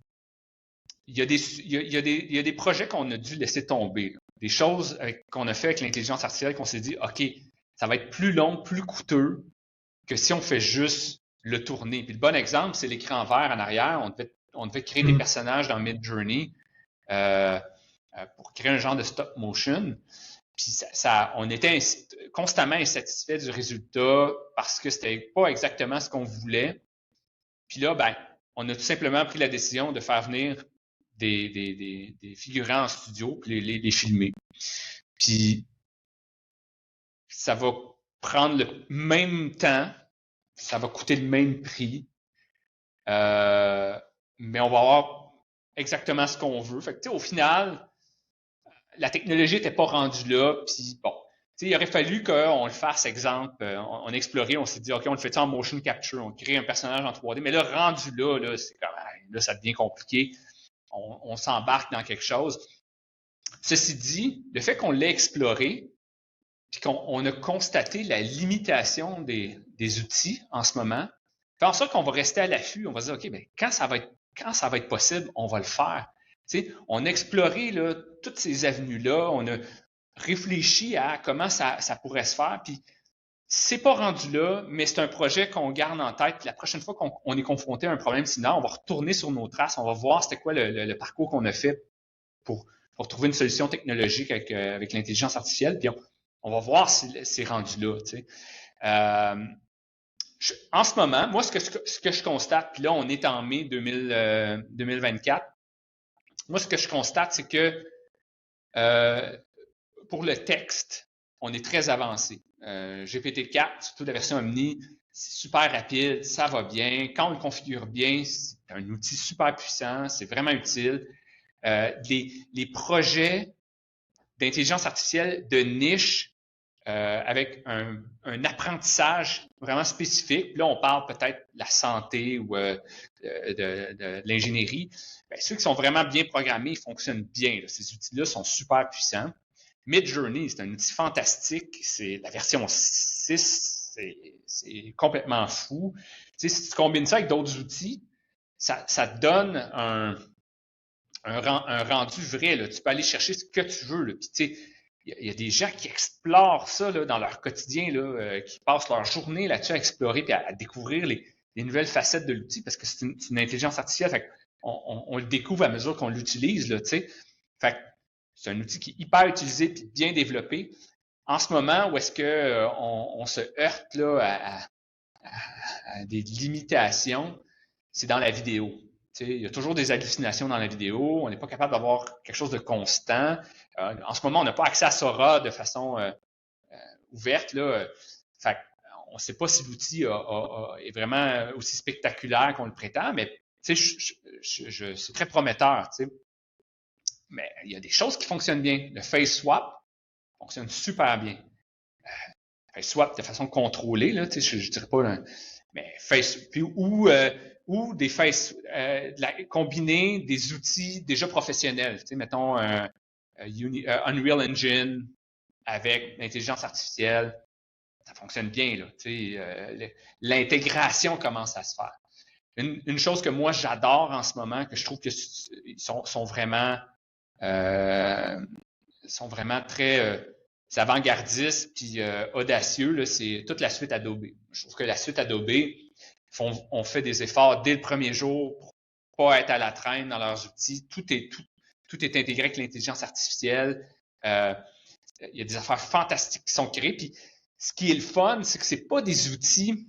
il y a des projets qu'on a dû laisser tomber. Là. des choses qu'on a fait avec l'intelligence artificielle qu'on s'est dit, OK, ça va être plus long, plus coûteux que si on fait juste le tourner. Puis le bon exemple, c'est l'écran vert en arrière. On devait créer des personnages dans Midjourney pour créer un genre de stop motion. Puis on était constamment insatisfait du résultat parce que c'était pas exactement ce qu'on voulait. Puis là, ben, on a tout simplement pris la décision de faire venir des figurants en studio puis les filmer. Puis ça va prendre le même temps, ça va coûter le même prix, mais on va avoir exactement ce qu'on veut. Fait que, au final, la technologie n'était pas rendue là, puis bon, il aurait fallu qu'on le fasse, exemple, on a exploré, on s'est dit, OK, on le fait en motion capture, on crée un personnage en 3D, mais là, rendu là, c'est comme, là, ça devient compliqué, on s'embarque dans quelque chose. Ceci dit, le fait qu'on l'ait exploré, puis qu'on a constaté la limitation des outils en ce moment, fait en sorte qu'on va rester à l'affût, on va se dire, OK, ben, quand ça va être possible, on va le faire. On a exploré là, toutes ces avenues-là, on a réfléchi à comment ça pourrait se faire, puis c'est pas rendu là, mais c'est un projet qu'on garde en tête. Puis la prochaine fois qu'on est confronté à un problème similaire, on va retourner sur nos traces, on va voir c'était quoi le parcours qu'on a fait pour trouver une solution technologique avec l'intelligence artificielle, puis on va voir si c'est rendu là. En ce moment, moi, ce que je constate, puis là, on est en mai 2024, moi, ce que je constate, c'est que pour le texte, on est très avancé. GPT-4, surtout la version Omni, c'est super rapide, ça va bien. Quand on le configure bien, c'est un outil super puissant, c'est vraiment utile. Les projets d'intelligence artificielle de niche avec un apprentissage vraiment spécifique. Là, on parle peut-être de la santé ou de l'ingénierie. Bien, ceux qui sont vraiment bien programmés, ils fonctionnent bien. Là. Ces outils-là sont super puissants. Midjourney, c'est un outil fantastique. C'est la version 6, c'est complètement fou. Tu sais, si tu combines ça avec d'autres outils, ça te donne un rendu vrai. Là. Tu peux aller chercher ce que tu veux. Là. Puis, tu sais, il y a des gens qui explorent ça là, dans leur quotidien, là, qui passent leur journée là-dessus à explorer et à découvrir les nouvelles facettes de l'outil parce que c'est une intelligence artificielle. Fait on le découvre à mesure qu'on l'utilise. Là, fait que c'est un outil qui est hyper utilisé et bien développé. En ce moment, où est-ce que on se heurte là, à des limitations, c'est dans la vidéo. Il y a toujours des hallucinations dans la vidéo. On n'est pas capable d'avoir quelque chose de constant. En ce moment, on n'a pas accès à Sora de façon ouverte. Là. Fait on ne sait pas si l'outil est vraiment aussi spectaculaire qu'on le prétend, mais c'est très prometteur. Mais il y a des choses qui fonctionnent bien. Le face swap fonctionne super bien. Face swap de façon contrôlée, là, je dirais pas, mais face, puis ou des face, combiner des outils déjà professionnels, mettons Unreal Engine avec l'intelligence artificielle, ça fonctionne bien là. L'intégration commence à se faire. Une chose que moi j'adore en ce moment, que je trouve que sont vraiment très avant-gardistes puis audacieux, là, c'est toute la suite Adobe. Je trouve que la suite Adobe on fait des efforts dès le premier jour pour pas être à la traîne dans leurs outils. Tout est intégré avec l'intelligence artificielle. Il y a des affaires fantastiques qui sont créées. Puis ce qui est le fun, c'est que c'est pas des outils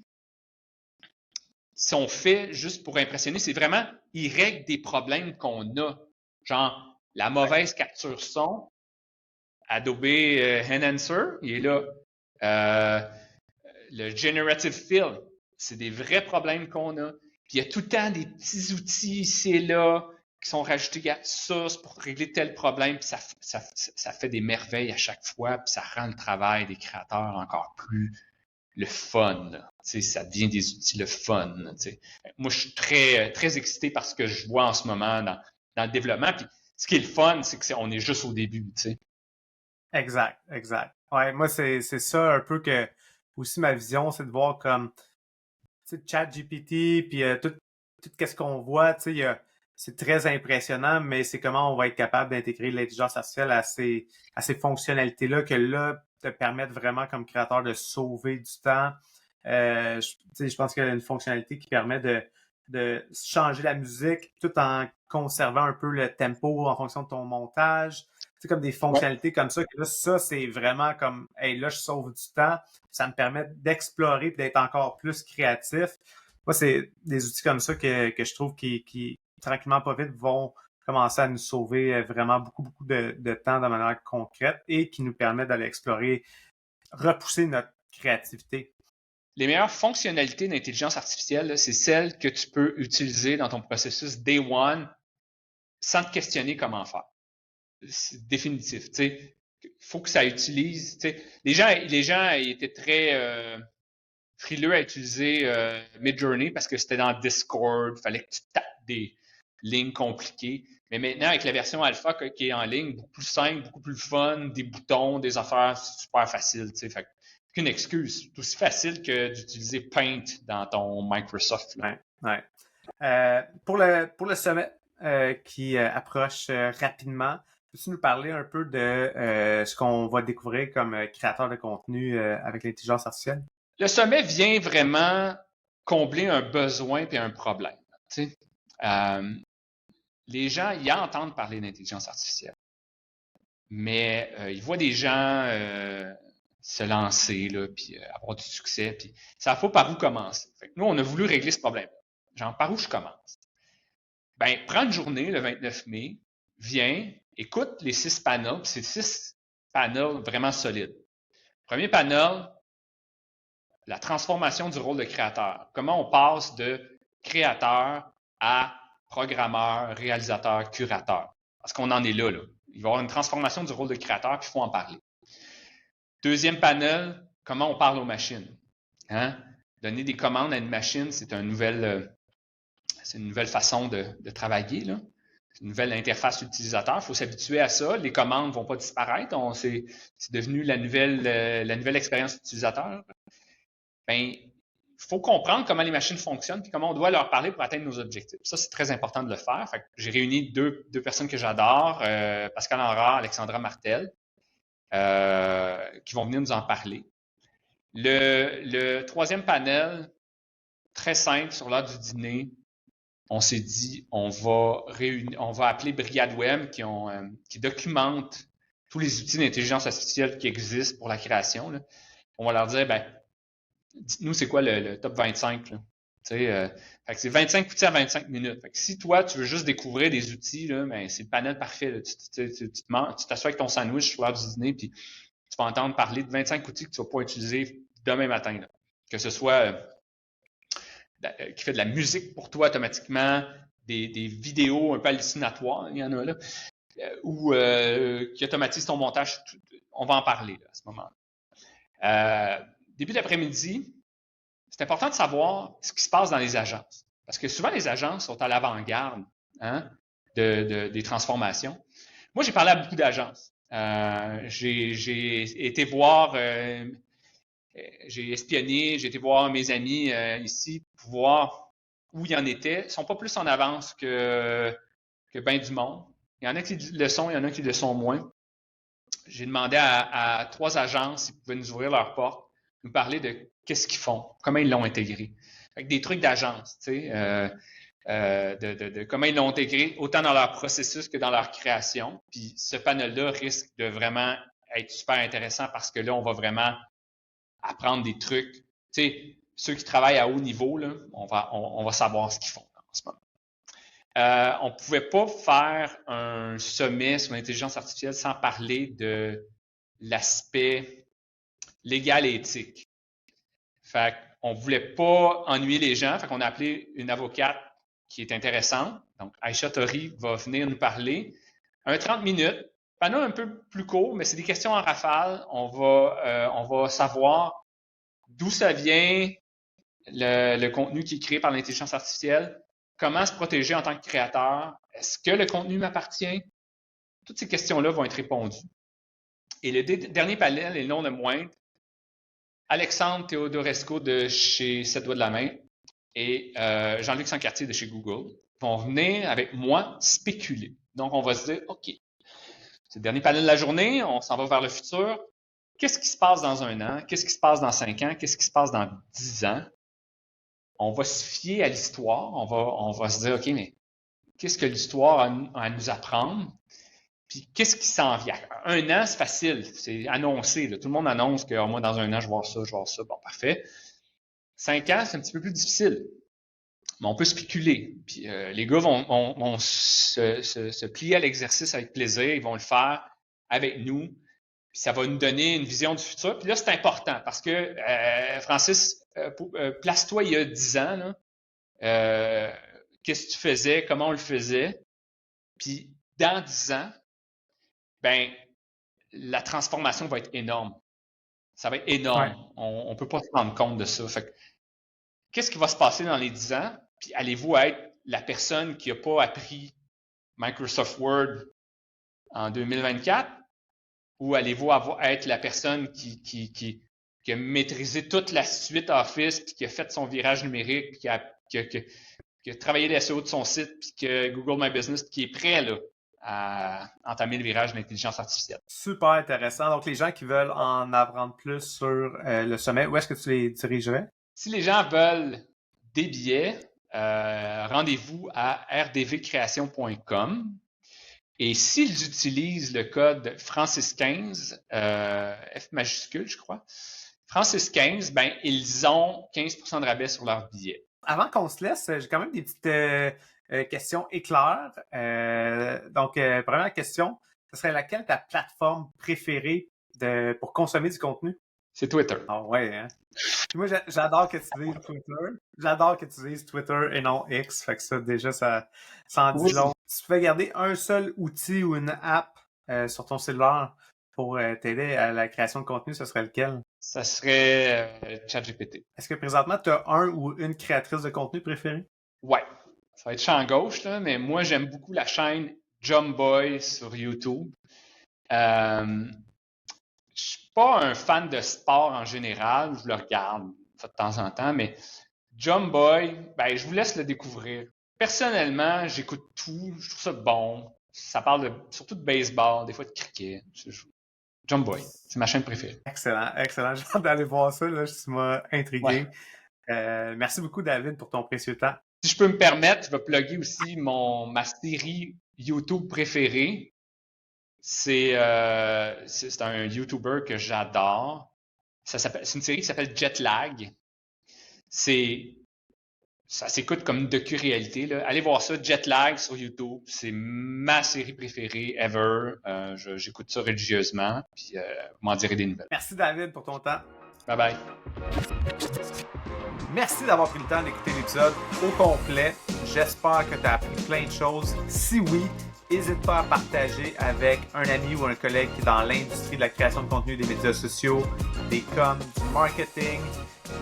qui sont faits juste pour impressionner. C'est vraiment, ils règlent des problèmes qu'on a. Genre, la mauvaise capture son, Adobe Enhancer, il est là. Le Generative Fill, c'est des vrais problèmes qu'on a. Puis il y a tout le temps des petits outils ici et là qui sont rajoutés à ça pour régler tel problème. Puis ça fait des merveilles à chaque fois. Puis ça rend le travail des créateurs encore plus le fun. Ça devient des outils le fun. Moi, je suis très, très excité par ce que je vois en ce moment dans le développement. Puis ce qui est le fun, c'est qu'on est juste au début. Exact. Ouais, moi, c'est ça un peu que aussi ma vision, c'est de voir comme ChatGPT, puis tout qu'est-ce qu'on voit, il y a c'est très impressionnant, mais c'est comment on va être capable d'intégrer l'intelligence artificielle à ces fonctionnalités-là que là te permettent vraiment comme créateur de sauver du temps. Je pense qu'il y a une fonctionnalité qui permet de changer la musique tout en conservant un peu le tempo en fonction de ton montage. C'est comme des Ouais. fonctionnalités comme ça, que là, ça, c'est vraiment comme, hey, là, je sauve du temps. Ça me permet d'explorer et d'être encore plus créatif. Moi, c'est des outils comme ça que je trouve qui tranquillement pas vite vont commencer à nous sauver vraiment beaucoup de temps de manière concrète et qui nous permet d'aller explorer, repousser notre créativité. Les meilleures fonctionnalités d'intelligence artificielle, là, c'est celles que tu peux utiliser dans ton processus Day One sans te questionner comment faire. C'est définitif. Il faut que ça utilise. Les gens étaient très frileux à utiliser Midjourney parce que c'était dans Discord, il fallait que tu tapes des lignes compliquées. Mais maintenant, avec la version alpha qui est en ligne, beaucoup plus simple, beaucoup plus fun, des boutons, des affaires, c'est super facile. Fait qu'une excuse. C'est aussi facile que d'utiliser Paint dans ton Microsoft. Là. Ouais. Pour le sommet qui approche rapidement, peux-tu nous parler un peu de ce qu'on va découvrir comme créateur de contenu avec l'intelligence artificielle? Le sommet vient vraiment combler un besoin et un problème. Les gens y entendent parler d'intelligence artificielle, mais ils voient des gens se lancer, puis avoir du succès, puis ça faut par où commencer. Fait que nous, on a voulu régler ce problème. Genre, par où je commence? Ben, prends une journée, le 29 mai, viens, écoute les 6 panels, puis c'est 6 panels vraiment solides. Premier panel, la transformation du rôle de créateur. Comment on passe de créateur à programmeur, réalisateur, curateur. Parce qu'on en est là. Il va y avoir une transformation du rôle de créateur, puis il faut en parler. Deuxième panel, comment on parle aux machines. Donner des commandes à une machine, c'est une nouvelle façon de travailler. Là. C'est une nouvelle interface utilisateur. Il faut s'habituer à ça. Les commandes ne vont pas disparaître. C'est devenu la nouvelle expérience utilisateur. Ben, il faut comprendre comment les machines fonctionnent et comment on doit leur parler pour atteindre nos objectifs. Ça, c'est très important de le faire. Fait que j'ai réuni deux personnes que j'adore, Pascal Henrard, Alexandra Martel, qui vont venir nous en parler. Le troisième panel, très simple, sur l'heure du dîner, on s'est dit, on va appeler Brigade Web qui documente tous les outils d'intelligence artificielle qui existent pour la création. Là. On va leur dire, ben, dites-nous c'est quoi le top 25. Là. Fait que c'est 25 outils à 25 minutes. Fait que si toi, tu veux juste découvrir des outils, là, ben, c'est le panel parfait. Là. Tu t'assois avec ton sandwich sur l'heure du dîner, puis tu vas entendre parler de 25 outils que tu ne vas pas utiliser demain matin. Là. Que ce soit qui fait de la musique pour toi automatiquement, des vidéos un peu hallucinatoires, il y en a là, ou qui automatise ton montage. On va en parler là, à ce moment-là. Début d'après-midi, c'est important de savoir ce qui se passe dans les agences. Parce que souvent, les agences sont à l'avant-garde des transformations. Moi, j'ai parlé à beaucoup d'agences. J'ai été voir, j'ai espionné, j'ai été voir mes amis ici pour voir où il y en était. Ils ne sont pas plus en avance que bien du monde. Il y en a qui le sont, il y en a qui le sont moins. J'ai demandé à 3 agences s'ils pouvaient nous ouvrir leurs portes, nous parler de qu'est-ce qu'ils font, comment ils l'ont intégré. Avec des trucs d'agence, tu sais, de comment ils l'ont intégré autant dans leur processus que dans leur création. Puis ce panel-là risque de vraiment être super intéressant parce que là, on va vraiment apprendre des trucs. Tu sais, ceux qui travaillent à haut niveau, là, on va savoir ce qu'ils font en ce moment. On ne pouvait pas faire un sommet sur l'intelligence artificielle sans parler de l'aspect légal et éthique. Fait qu'on ne voulait pas ennuyer les gens, fait qu'on a appelé une avocate qui est intéressante. Donc, Aïcha Tori va venir nous parler. 30 minutes, panneau un peu plus court, mais c'est des questions en rafale. On va savoir d'où ça vient, le contenu qui est créé par l'intelligence artificielle, comment se protéger en tant que créateur, est-ce que le contenu m'appartient? Toutes ces questions-là vont être répondues. Et le dernier panel, et non le moindre, Alexandre Theodorescu de chez 7 doigts de la main et Jean-Luc Sancartier de chez Google vont venir avec moi spéculer. Donc, on va se dire, OK, c'est le dernier panel de la journée, on s'en va vers le futur. Qu'est-ce qui se passe dans 1 an? Qu'est-ce qui se passe dans 5 ans? Qu'est-ce qui se passe dans 10 ans? On va se fier à l'histoire. On va se dire, OK, mais qu'est-ce que l'histoire a à nous apprendre? Puis qu'est-ce qui s'en vient? 1 an, c'est facile. C'est annoncé. Là. Tout le monde annonce que moi, dans 1 an, je vais voir ça, je vais voir ça. Bon, parfait. 5 ans, c'est un petit peu plus difficile. Mais on peut spéculer. Puis les gars vont se plier à l'exercice avec plaisir. Ils vont le faire avec nous. Puis ça va nous donner une vision du futur. Puis là, c'est important parce que, Francis, place-toi il y a 10 ans. Là, qu'est-ce que tu faisais? Comment on le faisait? Puis dans 10 ans, ben la transformation va être énorme. Ça va être énorme. Ouais. On ne peut pas se rendre compte de ça. Fait que, qu'est-ce qui va se passer dans les 10 ans? Puis allez-vous être la personne qui n'a pas appris Microsoft Word en 2024? Ou allez-vous être la personne qui a maîtrisé toute la suite Office, puis qui a fait son virage numérique, qui a travaillé les SEO de son site, puis que Google My Business, qui est prêt là, à entamer le virage de l'intelligence artificielle. Super intéressant. Donc, les gens qui veulent en apprendre plus sur le sommet, où est-ce que tu les dirigerais? Si les gens veulent des billets, rendez-vous à rdvcreation.com. Et s'ils utilisent le code Francis15, F majuscule, je crois, Francis15, ben, ils ont 15% de rabais sur leur billet. Avant qu'on se laisse, j'ai quand même des petites questions éclairs. Donc, première question, ce serait laquelle ta plateforme préférée pour consommer du contenu? C'est Twitter. Ah ouais, hein? Moi, j'adore que tu dises Twitter. J'adore que tu dises Twitter et non X. Fait que ça, déjà, ça en dit long. Si tu pouvais garder un seul outil ou une app sur ton cellulaire pour t'aider à la création de contenu, ce serait lequel? Ça serait ChatGPT. Est-ce que présentement, tu as un ou une créatrice de contenu préférée? Ouais. Ça va être champ gauche, là, mais moi, j'aime beaucoup la chaîne Jumboy sur YouTube. Je suis pas un fan de sport en général. Je le regarde de temps en temps, mais Jumboy, ben, je vous laisse le découvrir. Personnellement, j'écoute tout. Je trouve ça bon. Ça parle surtout de baseball, des fois de cricket. Jumboy, c'est ma chaîne préférée. Excellent, excellent. J'ai hâte d'aller voir ça. Là, tu m'as intrigué. Ouais. Merci beaucoup, David, pour ton précieux temps. Si je peux me permettre, je vais plugger aussi ma série YouTube préférée. C'est un YouTuber que j'adore. C'est une série qui s'appelle Jetlag. Ça s'écoute comme une docu-réalité. Là. Allez voir ça, Jetlag sur YouTube. C'est ma série préférée ever. J'écoute ça religieusement. Puis vous m'en direz des nouvelles. Merci David pour ton temps. Bye bye. Merci d'avoir pris le temps d'écouter l'épisode au complet. J'espère que tu as appris plein de choses. Si oui, n'hésite pas à partager avec un ami ou un collègue qui est dans l'industrie de la création de contenu, des médias sociaux, des coms, du marketing.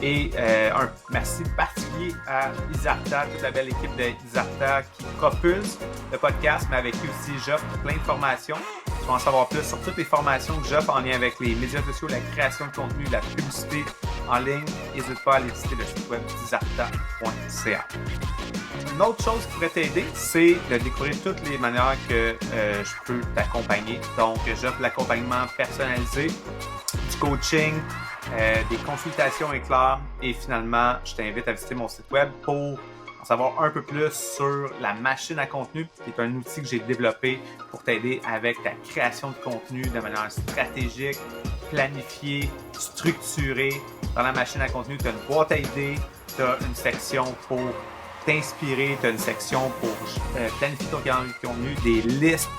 Et un merci particulier à Isarta, toute la belle équipe de Isarta qui propulse le podcast, mais avec eux aussi, j'offre plein de formations. Tu vas en savoir plus sur toutes les formations que j'offre en lien avec les médias sociaux, la création de contenu, la publicité en ligne. N'hésite pas à aller visiter le site web isarta.ca. Une autre chose qui pourrait t'aider, c'est de découvrir toutes les manières que je peux t'accompagner. Donc, j'offre l'accompagnement personnalisé, du coaching, des consultations éclairs et finalement, je t'invite à visiter mon site web pour en savoir un peu plus sur la machine à contenu, qui est un outil que j'ai développé pour t'aider avec ta création de contenu de manière stratégique, planifiée, structurée. Dans la machine à contenu, tu as une boîte à idées, tu as une section pour t'inspirer, tu as une section pour planifier ton calendrier de contenu, des listes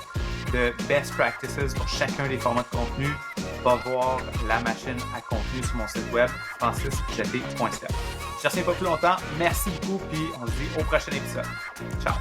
de best practices pour chacun des formats de contenu. Va voir la machine à contenu sur mon site web francisjeté.ca. Je ne retiens pas plus longtemps. Merci beaucoup, puis on se dit au prochain épisode. Ciao!